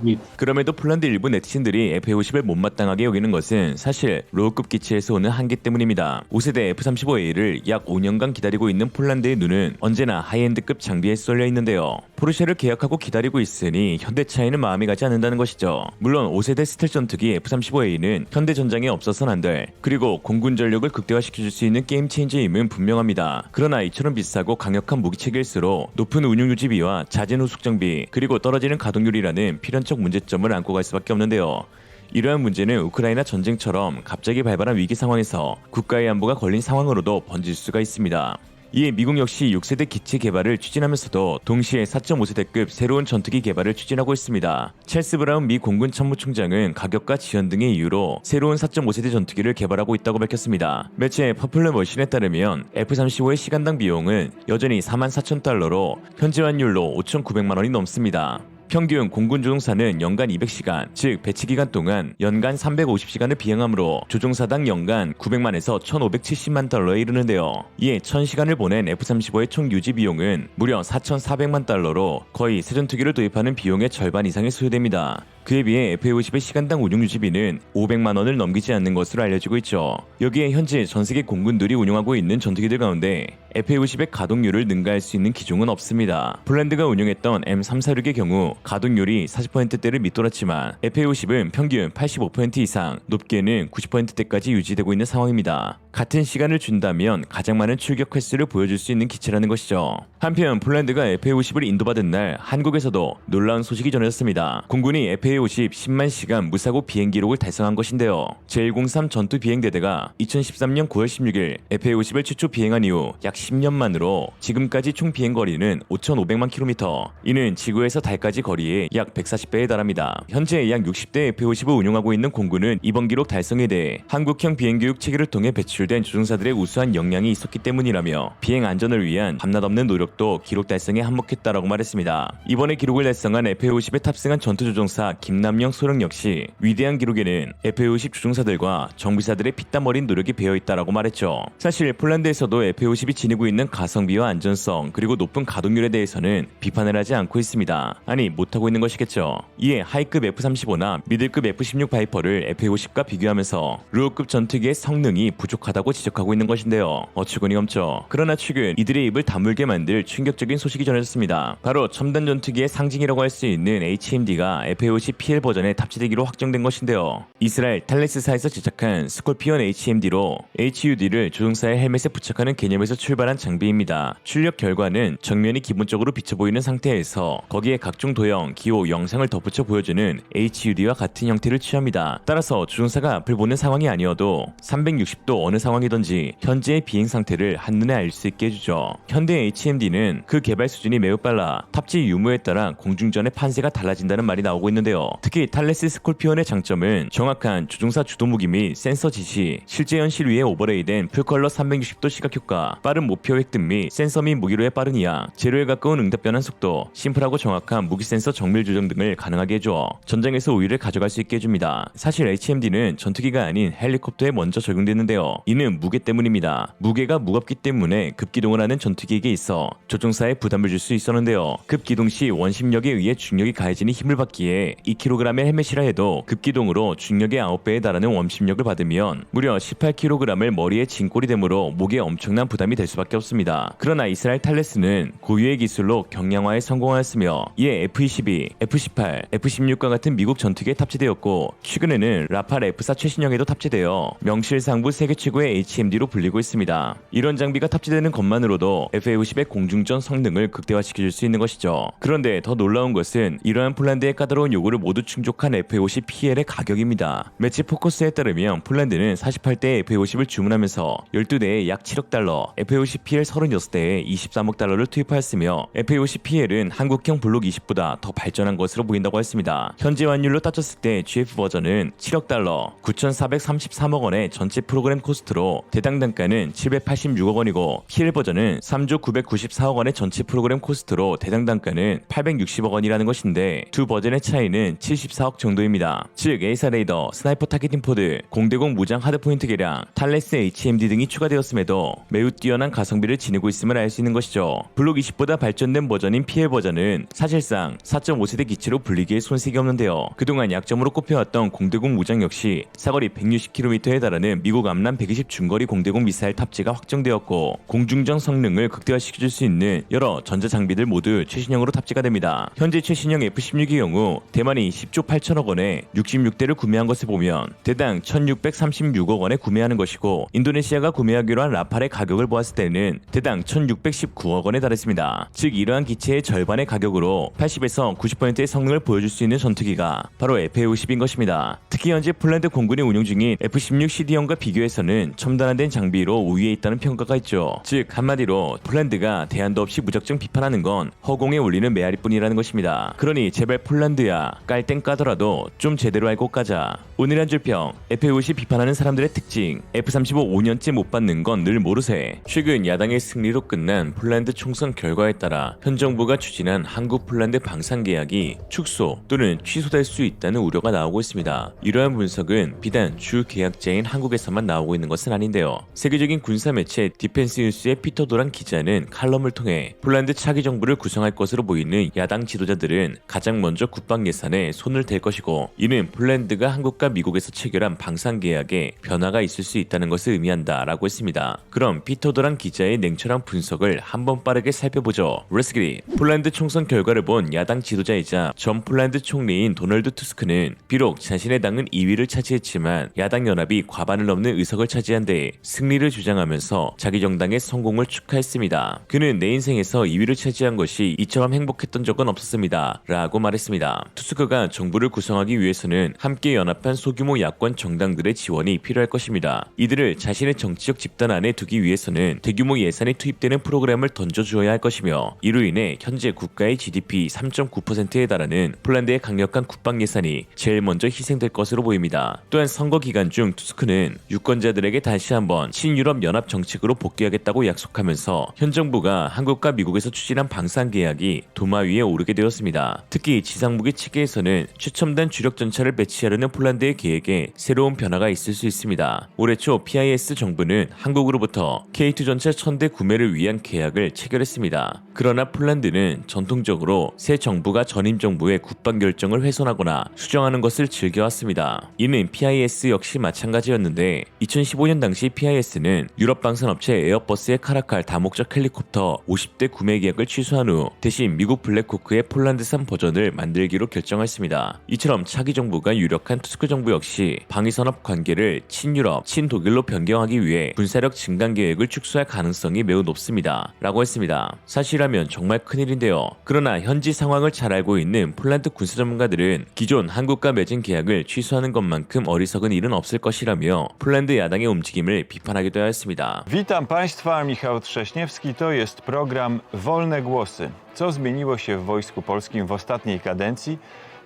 needs. 그럼에도 폴란드 일부 네티즌들이 FA50을 못마땅하게 여기는 것은 사실 로우급 기체에서 오는 한계 때문입니다. 5세대 F-35A를 약 5년간 기다리고 있는 폴란드의 눈은 언제나 하이엔드급 장비에 쏠려 있는데요. 포르쉐를 계약하고 기다리고 있으니 현대차에는 마음이 가지 않는다는 것이죠. 물론 5세대 스텔스 전투기 F-35A는 현대 전장에 없어서는 안 될, 그리고 공군 전력을 극대화시켜줄 수 있는 게임 체인저임은 분명합니다. 그러나 이처럼 비싸고 강력한 무기체계일수록 높은 운용 유지비와 잦은 후속 장비, 그리고 떨어지는 가동률이라는 필연적 문제점을 안고 갈 수밖에 없는데요. 이러한 문제는 우크라이나 전쟁처럼 갑자기 발발한 위기 상황에서 국가의 안보가 걸린 상황으로도 번질 수가 있습니다. 이에 미국 역시 6세대 기체 개발을 추진하면서도 동시에 4.5세대급 새로운 전투기 개발을 추진하고 있습니다. 찰스 브라운 미 공군 참모총장은 가격과 지연 등의 이유로 새로운 4.5세대 전투기를 개발하고 있다고 밝혔습니다. 매체 퍼플러 머신에 따르면 F-35의 시간당 비용은 여전히 44,000달러로 현재 환율로 5,900만 원이 넘습니다. 평균 공군 조종사는 연간 200시간, 즉 배치기간 동안 연간 350시간을 비행하므로 조종사당 연간 900만에서 1,570만 달러에 이르는데요. 이에 1,000시간을 보낸 F-35의 총 유지 비용은 무려 4,400만 달러로 거의 새 전투기를 도입하는 비용의 절반 이상이 소요됩니다. 그에 비해 FA50의 시간당 운용 유지비는 500만 원을 넘기지 않는 것으로 알려지고 있죠. 여기에 현재 전세계 공군들이 운용하고 있는 전투기들 가운데 FA50의 가동률을 능가할 수 있는 기종은 없습니다. 폴란드가 운용했던 M346의 경우 가동률이 40%대를 밑돌았지만 FA50은 평균 85% 이상, 높게는 90%대까지 유지되고 있는 상황입니다. 같은 시간을 준다면 가장 많은 출격 횟수를 보여줄 수 있는 기체라는 것이죠. 한편 폴란드가 FA50을 인도받은 날 한국에서도 놀라운 소식이 전해졌습니다. 공군이 FA50 10만 시간 무사고 비행 기록을 달성한 것인데요. 제103 전투 비행대대가 2013년 9월 16일 FA50을 최초 비행한 이후 약 10년 만으로 지금까지 총 비행 거리는 5,500만 킬로미터. 이는 지구에서 달까지 거리의 약 140배에 달합니다. 현재 약 60대 FA50을 운용하고 있는 공군은 이번 기록 달성에 대해 한국형 비행교육 체계를 통해 배출된 조종사들의 우수한 역량이 있었기 때문이라며 비행 안전을 위한 밤낮 없는 노력도 기록 달성에 한몫했다라고 말했습니다. 이번에 기록을 달성한 FA50에 탑승한 전투조종사 김남영 소령 역시 위대한 기록에는 FA50 조종사들과 정비사들의 피땀 어린 노력이 배어있다라고 말했죠. 사실 폴란드에서도 FA50이 지니고 있는 가성비와 안전성, 그리고 높은 가동률에 대해서는 비판을 하지 않고 있습니다. 아니, 못하고 있는 것이겠죠. 이에 하이급 F-35나 미들급 F-16 바이퍼를 FA50과 비교하면서 로우급 전투기의 성능이 부족하다고 지적하고 있는 것인데요. 어처구니가 없죠. 그러나 최근 이들의 입을 다물게 만들 충격적인 소식이 전해졌습니다. 바로 첨단 전투기의 상징이라고 할 수 있는 HMD가 FA50 PL 버전에 탑재되기로 확정된 것인데요. 이스라엘 탈레스사에서 제작한 스콜피온 HMD로 HUD를 조종사의 헬멧에 부착하는 개념에서 출발한 장비입니다. 출력 결과는 정면이 기본적으로 비쳐 보이는 상태에서 거기에 각종 도형, 기호, 영상을 덧붙여 보여주는 HUD와 같은 형태를 취합니다. 따라서 조종사가 앞을 보는 상황이 아니어도 360도 어느 상황이든지 현재의 비행 상태를 한눈에 알 수 있게 해주죠. 현대 HMD는 그 개발 수준이 매우 빨라 탑재 유무에 따라 공중전의 판세가 달라진다는 말이 나오고 있는데요. 특히 탈레스 스콜피온의 장점은 정확한 조종사 주도 무기 및 센서 지시, 실제 현실 위에 오버레이된 풀컬러 360도 시각 효과, 빠른 목표 획득 및 센서 및 무기로의 빠른 이하, 제로에 가까운 응답 변환 속도, 심플하고 정확한 무기 센서 정밀 조정 등을 가능하게 해줘 전장에서 우위를 가져갈 수 있게 해줍니다. 사실 HMD는 전투기가 아닌 헬리콥터에 먼저 적용됐는데요. 이는 무게 때문입니다. 무게가 무겁기 때문에 급기동을 하는 전투기에게 있어 조종사에 부담을 줄 수 있었는데요. 급기동 시 원심력에 의해 중력이 가해지니 힘을 받기에 2kg의 헬멧이라 해도 급기동으로 중력의 9배에 달하는 원심력을 받으면 무려 18kg을 머리에 진꼴이 되므로 목에 엄청난 부담이 될 수밖에 없습니다. 그러나 이스라엘 탈레스는 고유의 기술로 경량화에 성공하였으며 이에 F-22, F-18, F-16과 같은 미국 전투기에 탑재되었고 최근에는 라팔 F-4 최신형에도 탑재되어 명실상부 세계 최고의 HMD로 불리고 있습니다. 이런 장비가 탑재되는 것만으로도 FA-50의 공중전 성능을 극대화시켜줄 수 있는 것이죠. 그런데 더 놀라운 것은 이러한 폴란드의 까다로운 요구를 모두 충족한 FA-50 PL의 가격입니다. 매체 포커스에 따르면 폴란드는 48대의 FA-50을 주문하면서 12대에 약 7억 달러, FA-50 PL 36대에 23억 달러를 투입하였으며 FA-50 PL은 한국형 블록 20보다 더 발전한 것으로 보인다고 했습니다. 현재 환율로 따졌을 때 GF 버전은 7억 달러, 9,433억 원의 전체 프로그램 코스트로 대당 단가는 786억 원이고 PL 버전은 3조 994억 원의 전체 프로그램 코스트로 대당 단가는 860억 원이라는 것인데 두 버전의 차이는 예산은 74억 정도입니다. 즉 에이사 레이더, 스나이퍼 타겟팅 포드, 공대공 무장 하드포인트 개량, 탈레스 HMD 등이 추가되었음에도 매우 뛰어난 가성비를 지니고 있음을 알 수 있는 것이죠. 블록 20보다 발전된 버전인 PL 버전은 사실상 4.5세대 기체로 불리기에 손색이 없는데요. 그동안 약점으로 꼽혀왔던 공대공 무장 역시 사거리 160km에 달하는 미국 암람 120 중거리 공대공 미사일 탑재가 확정되었고 공중전 성능을 극대화시켜줄 수 있는 여러 전자장비들 모두 최신형으로 탑재가 됩니다. 현재 최신형 F-16의 경우 대만이 10조 8천억 원에 66대를 구매한 것을 보면 대당 1636억 원에 구매하는 것이고 인도네시아가 구매하기로 한 라팔의 가격을 보았을 때는 대당 1619억 원에 달했습니다. 즉 이러한 기체의 절반의 가격으로 80에서 90%의 성능을 보여줄 수 있는 전투기가 바로 FA-50인 것입니다. 특히 현재 폴란드 공군이 운용 중인 F-16CD형과 비교해서는 첨단화된 장비로 우위에 있다는 평가가 있죠. 즉 한마디로 폴란드가 대안도 없이 무작정 비판하는 건 허공에 올리는 메아리뿐이라는 것입니다. 그러니 제발 폴란드야 깔 땐 까더라도 좀 제대로 알고 까자. 오늘 한 줄평 FA-50 비판하는 사람들의 특징 F-35 5년째 못 받는 건 늘 모르세. 최근 야당의 승리로 끝난 폴란드 총선 결과에 따라 현 정부가 추진한 한국-폴란드 방산계약이 축소 또는 취소될 수 있다는 우려가 나오고 있습니다. 이러한 분석은 비단 주 계약자인 한국에서만 나오고 있는 것은 아닌데요. 세계적인 군사 매체 디펜스 뉴스의 피터 도란 기자는 칼럼을 통해 폴란드 차기 정부를 구성할 것으로 보이는 야당 지도자들은 가장 먼저 국방 예산에 손을 댈 것이고 이는 폴란드가 한국과 미국에서 체결한 방산계약에 변화가 있을 수 있다는 것을 의미한다라고 했습니다. 그럼 피터 도란 기자의 냉철한 분석을 한번 빠르게 살펴보죠. 레스기리. 폴란드 총선 결과를 본 야당 지도자이자 전 폴란드 총리인 도널드 투스크는 비록 자신의 당은 2위를 차지했지만 야당 연합이 과반을 넘는 의석을 차지한 데 승리를 주장하면서 자기 정당의 성공을 축하했습니다. 그는 내 인생에서 2위를 차지한 것이 이처럼 행복했던 적은 없었습니다. 라고 말했습니다. 투스크가 정부를 구성하기 위해서는 함께 연합한 소규모 야권 정당들의 지원이 필요할 것입니다. 이들을 자신의 정치적 집단 안에 두기 위해서는 대규모 예산이 투입되는 프로그램을 던져주어야 할 것이며 이로 인해 현재 국가의 GDP 3.9%에 달하는 폴란드의 강력한 국방 예산이 제일 먼저 희생될 것으로 보입니다. 또한 선거 기간 중 투스크는 유권자들에게 다시 한번 친유럽 연합 정책으로 복귀하겠다고 약속하면서 현 정부가 한국과 미국에서 추진한 방산 계약이 도마 위에 오르게 되었습니다. 특히 지상무기 체계에서는 최첨단 주력 전차를 배치하려는 폴란드의 계획에 새로운 변화가 있을 수 있습니다. 올해 초 PIS 정부는 한국으로부터 K2 전차 1000대 구매를 위한 계약을 체결했습니다. 그러나 폴란드는 전통적으로 새 정부가 전임 정부의 국방 결정을 훼손하거나 수정하는 것을 즐겨왔습니다. 이는 PIS 역시 마찬가지였는데 2015년 당시 PIS는 유럽 방산업체 에어버스의 카라칼 다목적 헬리콥터 50대 구매 계약을 취소한 후 대신 미국 블랙호크의 폴란드산 버전을 만들기로 결정했습니다. 이처럼 차기 정부가 유력한 투스크 정부 역시 방위산업 관계를 친유럽, 친독일로 변경하기 위해 군사력 증강 계획을 축소할 가능성이 매우 높습니다. 라고 했습니다. 사실이라면 정말 큰일인데요. 그러나 현지 상황을 잘 알고 있는 폴란드 군사 전문가들은 기존 한국과 맺은 계약을 취소하는 것만큼 어리석은 일은 없을 것이라며 폴란드 야당의 움직임을 비판하기도 하였습니다. Witam Państwa, Michał Trześniewski, to jest program Wolne Głosy. Co zmieniło się w Wojsku Polskim w ostatniej kadencji?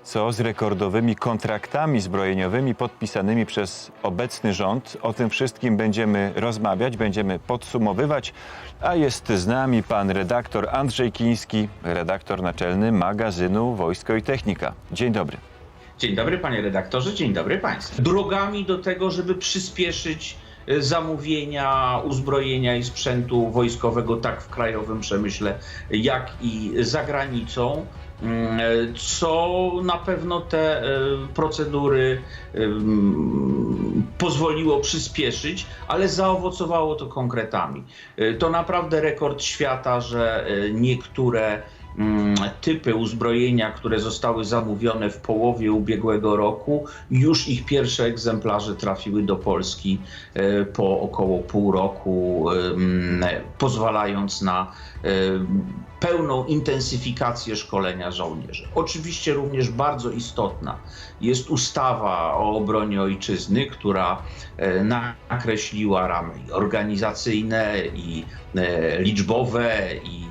Co z rekordowymi kontraktami zbrojeniowymi podpisanymi przez obecny rząd? O tym wszystkim będziemy rozmawiać, będziemy podsumowywać, a jest z nami pan redaktor Andrzej Kiński, redaktor naczelny magazynu Wojsko i Technika. Dzień dobry. Dzień dobry panie redaktorze, dzień dobry państwu. Drogami do tego, żeby przyspieszyć zamówienia, uzbrojenia i sprzętu wojskowego tak w krajowym przemyśle, jak i za granicą, co na pewno te procedury pozwoliło przyspieszyć, ale zaowocowało to konkretami. To naprawdę rekord świata, że niektóre typy uzbrojenia, które zostały zamówione w połowie ubiegłego roku, już ich pierwsze egzemplarze trafiły do Polski po około pół roku, pozwalając na pełną intensyfikację szkolenia żołnierzy. Oczywiście również bardzo istotna jest ustawa o obronie ojczyzny, która nakreśliła ramy organizacyjne i liczbowe i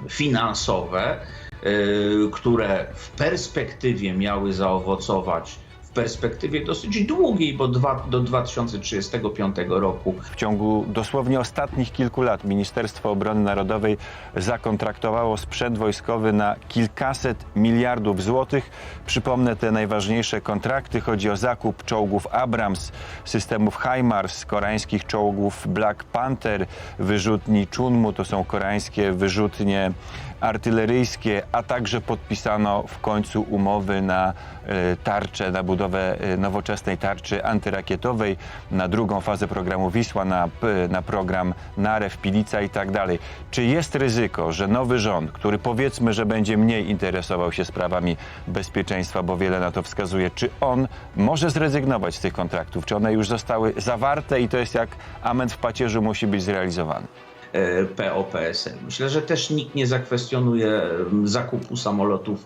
finansowe, które w perspektywie miały zaowocować w perspektywie dosyć długiej, bo do 2035 roku. W ciągu dosłownie ostatnich kilku lat Ministerstwo Obrony Narodowej zakontraktowało sprzęt wojskowy na kilkaset miliardów złotych. Przypomnę te najważniejsze kontrakty. Chodzi o zakup czołgów Abrams, systemów HIMARS, koreańskich czołgów Black Panther, wyrzutni Chunmu, to są koreańskie wyrzutnie artyleryjskie, a także podpisano w końcu umowy na tarczę, na budowę nowoczesnej tarczy antyrakietowej, na drugą fazę programu Wisła, na program Narew, Pilica i tak dalej. Czy jest ryzyko, że nowy rząd, który powiedzmy, że będzie mniej interesował się sprawami bezpieczeństwa, bo wiele na to wskazuje, czy on może zrezygnować z tych kontraktów? Czy one już zostały zawarte i to jest jak amen w pacierzu, musi być zrealizowany? PO-PSL. Myślę, że też nikt nie zakwestionuje zakupu samolotów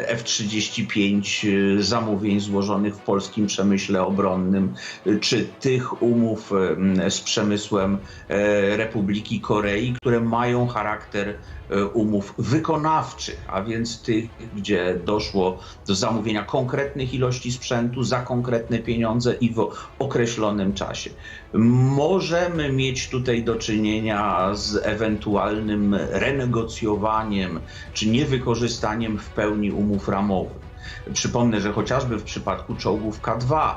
F-35, zamówień złożonych w polskim przemyśle obronnym, czy tych umów z przemysłem Republiki Korei, które mają charakter umów wykonawczych, a więc tych, gdzie doszło do zamówienia konkretnych ilości sprzętu za konkretne pieniądze i w określonym czasie. Możemy mieć tutaj do czynienia z ewentualnym renegocjowaniem czy niewykorzystaniem w pełni umów ramowych. Przypomnę, że chociażby w przypadku czołgów K2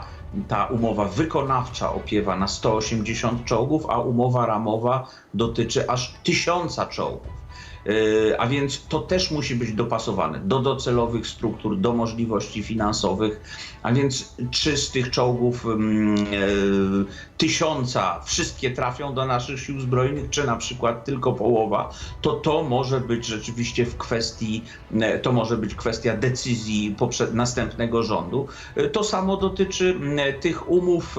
ta umowa wykonawcza opiewa na 180 czołgów, a umowa ramowa dotyczy aż 1000 czołgów. A więc to też musi być dopasowane do docelowych struktur, do możliwości finansowych. A więc czy z tych czołgów 1000 wszystkie trafią do naszych sił zbrojnych, czy na przykład tylko połowa, to może być rzeczywiście to może być kwestia decyzji następnego rządu. To samo dotyczy tych umów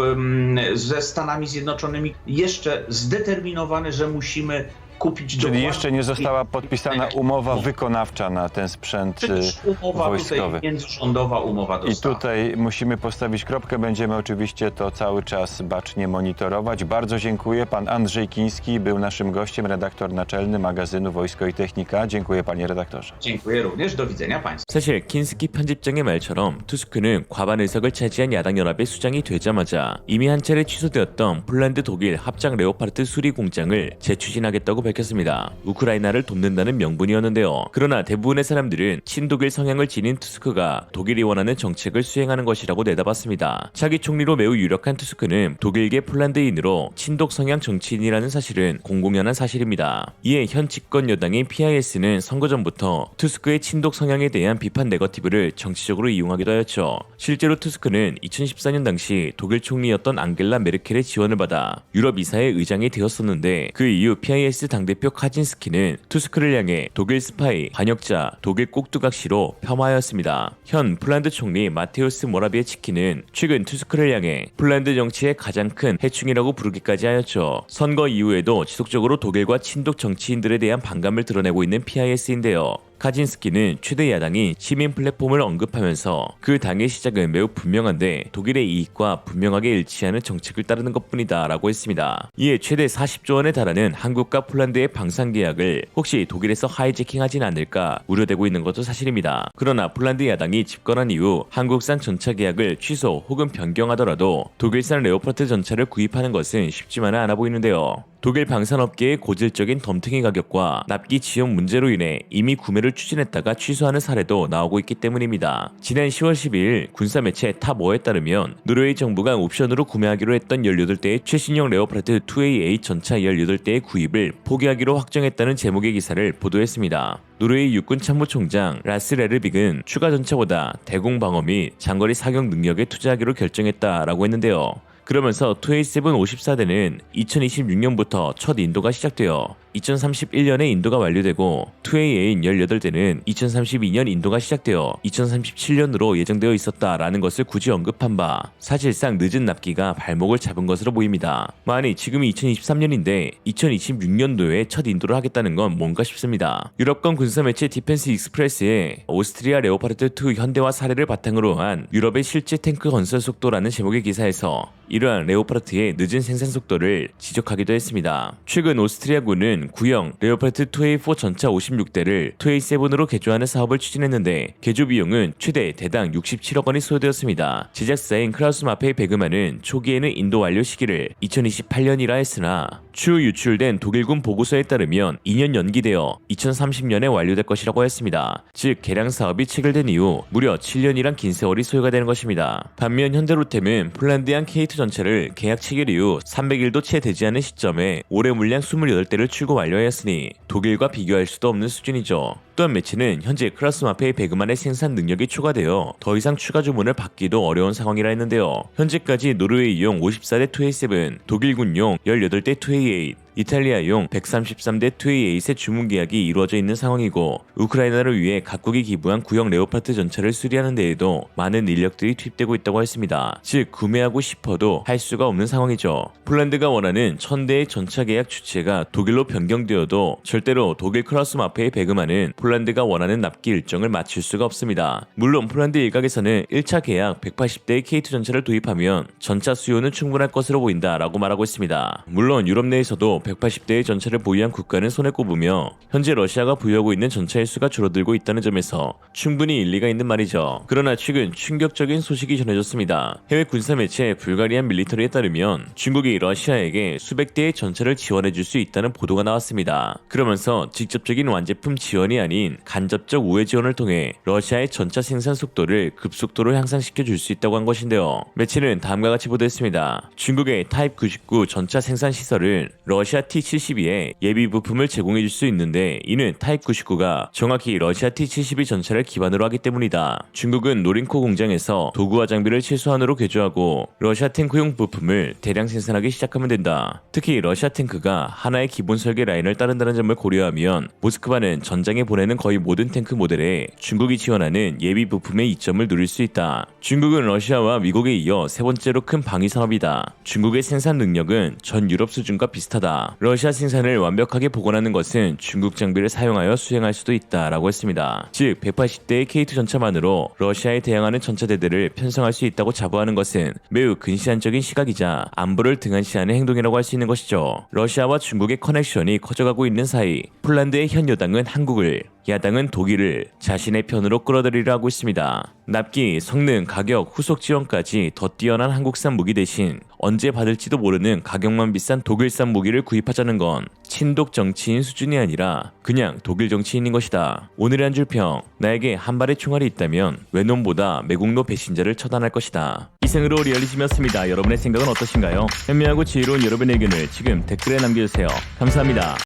ze Stanami Zjednoczonymi, jeszcze zdeterminowane, że musimy kupić. Czyli jeszcze nie została podpisana umowa wykonawcza na ten sprzęt umowa wojskowy. Tutaj międzyrządowa umowa dostaw. I tutaj musimy postawić kropkę. Będziemy oczywiście to cały czas bacznie monitorować. Bardzo dziękuję. Pan Andrzej Kiński był naszym gościem, redaktor naczelny magazynu Wojsko i Technika. Dziękuję panie redaktorze. dziękuję również. Do widzenia państwu. 사실 킨스키 편집장의 말처럼 투스크는 과반 의석을 차지한 야당 연합의 수장이 되자마자 이미 한 차례 취소되었던 폴란드 독일 합작 레오파르트 수리 공장을 재추진하겠다고 밝혔습니다. 우크라이나를 돕는다는 명분이었는데요. 그러나 대부분의 사람들은 친독일 성향을 지닌 투스크가 독일이 원하는 정책을 수행하는 것이라고 내다봤습니다. 차기 총리로 매우 유력한 투스크는 독일계 폴란드인으로 친독 성향 정치인이라는 사실은 공공연한 사실입니다. 이에 현 집권 여당인 PIS는 선거 전부터 투스크의 친독 성향에 대한 비판 네거티브를 정치적으로 이용하기도 하였죠. 실제로 투스크는 2014년 당시 독일 총리였던 앙겔라 메르켈의 지원을 받아 유럽 이사회 의장이 되었었는데 그 이후 PIS 당대표 카진스키는 투스크를 향해 독일 스파이, 반역자, 독일 꼭두각시로 폄하하였습니다. 현 폴란드 총리 마테우스 모라비에츠키는 최근 투스크를 향해 폴란드 정치의 가장 큰 해충이라고 부르기까지 하였죠. 선거 이후에도 지속적으로 독일과 친독 정치인들에 대한 반감을 드러내고 있는 PIS인데요. 카진스키는 최대 야당인 시민 플랫폼을 언급하면서 그 당의 시작은 매우 분명한데 독일의 이익과 분명하게 일치하는 정책을 따르는 것뿐이다 라고 했습니다. 이에 최대 40조 원에 달하는 한국과 폴란드의 방산 계약을 혹시 독일에서 하이제킹하진 않을까 우려되고 있는 것도 사실입니다. 그러나 폴란드 야당이 집권한 이후 한국산 전차 계약을 취소 혹은 변경하더라도 독일산 레오파르트 전차를 구입하는 것은 쉽지만은 않아 보이는데요. 독일 방산업계의 고질적인 덤탱이 가격과 납기 지연 문제로 인해 이미 구매를 추진했다가 취소하는 사례도 나오고 있기 때문입니다. 지난 10월 12일 군사 매체 탑5에 따르면 노르웨이 정부가 옵션으로 구매하기로 했던 18대의 최신형 레오파르트 2AA 전차 18대의 구입을 포기하기로 확정했다는 제목의 기사를 보도했습니다. 노르웨이 육군 참모총장 라스 레르빅은 추가 전차보다 대공 방어 및 장거리 사격 능력에 투자하기로 결정했다라고 했는데요. 그러면서 2A7 54대는 2026년부터 첫 인도가 시작되어 2031년에 인도가 완료되고 2AA 18대는 2032년 인도가 시작되어 2037년으로 예정되어 있었다라는 것을 굳이 언급한 바 사실상 늦은 납기가 발목을 잡은 것으로 보입니다. 만약 지금이 2023년인데 2026년도에 첫 인도를 하겠다는 건 뭔가 싶습니다. 유럽권 군사매체 디펜스 익스프레스의 오스트리아 레오파르트 2 현대화 사례를 바탕으로 한 유럽의 실제 탱크 건설 속도라는 제목의 기사에서 이러한 레오파르트의 늦은 생산 속도를 지적하기도 했습니다. 최근 오스트리아군은 중국은 구형 레오파르트 2A4 전차 56대를 2A7으로 개조하는 사업을 추진했는데 개조 비용은 최대 대당 67억 원이 소요되었습니다. 제작사인 크라우스 마페이 베그만은 초기에는 인도 완료 시기를 2028년이라 했으나 추후 유출된 독일군 보고서에 따르면 2년 연기되어 2030년에 완료될 것이라고 했습니다. 즉 개량 사업이 체결된 이후 무려 7년이란 긴 세월이 소요가 되는 것입니다. 반면 현대로템은 폴란드양 K2 전차를 계약 체결 이후 300일도 채 되지 않은 시점에 올해 물량 28대를 출고 완료하였으니 독일과 비교할 수도 없는 수준이죠. 또한 매체는 현재 크라우스 마페이 베그만의 생산 능력이 초과되어 더 이상 추가 주문을 받기도 어려운 상황이라 했는데요. 현재까지 노르웨이용 54대 2A7, 독일군용 18대 2A8, 이탈리아용 133대 2A8의 주문 계약이 이루어져 있는 상황이고 우크라이나를 위해 각국이 기부한 구형 레오파르트 전차를 수리하는 데에도 많은 인력들이 투입되고 있다고 했습니다. 즉 구매하고 싶어도 할 수가 없는 상황이죠. 폴란드가 원하는 1000대의 전차 계약 주체가 독일로 변경되어도 절대로 독일 크라우스 마페이 베그만은 폴란드가 원하는 납기 일정을 맞출 수가 없습니다. 물론 폴란드 일각에서는 1차 계약 180대의 K2 전차를 도입하면 전차 수요는 충분할 것으로 보인다라고 말하고 있습니다. 물론 유럽 내에서도 180대의 전차를 보유한 국가는 손에 꼽으며 현재 러시아가 보유하고 있는 전차의 수가 줄어들고 있다는 점에서 충분히 일리가 있는 말이죠. 그러나 최근 충격적인 소식이 전해졌습니다. 해외 군사 매체 불가리안 밀리터리에 따르면 중국이 러시아에게 수백 대의 전차를 지원해줄 수 있다는 보도가 나왔습니다. 그러면서 직접적인 완제품 지원이 아닌 간접적 우회 지원을 통해 러시아의 전차 생산 속도를 급속도로 향상시켜 줄 수 있다고 한 것인데요. 매체는 다음과 같이 보도했습니다. 중국의 타입 99 전차 생산 시설은 러시아 T-72에 예비 부품을 제공해 줄 수 있는데 이는 타입 99가 정확히 러시아 T-72 전차를 기반으로 하기 때문이다. 중국은 노린코 공장에서 도구와 장비를 최소한으로 개조하고 러시아 탱크용 부품을 대량 생산하기 시작하면 된다. 특히 러시아 탱크가 하나의 기본 설계 라인을 따른다는 점을 고려하면 모스크바는 전장에 보내는 거의 모든 탱크 모델에 중국이 지원하는 예비 부품의 이점을 누릴 수 있다. 중국은 러시아와 미국에 이어 세 번째로 큰 방위 산업이다. 중국의 생산 능력은 전 유럽 수준과 비슷하다. 러시아 생산을 완벽하게 복원하는 것은 중국 장비를 사용하여 수행할 수도 있다라고 했습니다. 즉 180대의 K2 전차만으로 러시아에 대항하는 전차대들을 편성할 수 있다고 자부하는 것은 매우 근시안적인 시각이자 안보를 등한시하는 행동이라고 할 수 있는 것이죠. 러시아와 중국의 커넥션이 커져가고 있는 사이 폴란드의 현 여당은 한국을, 야당은 독일을 자신의 편으로 끌어들이려 하고 있습니다. 납기, 성능, 가격, 후속 지원까지 더 뛰어난 한국산 무기 대신 언제 받을지도 모르는 가격만 비싼 독일산 무기를 구입하자는 건 친독 정치인 수준이 아니라 그냥 독일 정치인인 것이다. 오늘의 한 줄 평, 나에게 한 발의 총알이 있다면 외놈보다 매국노 배신자를 처단할 것이다. 이상으로 리얼리즘이었습니다. 여러분의 생각은 어떠신가요? 현명하고 지혜로운 여러분의 의견을 지금 댓글에 남겨주세요. 감사합니다.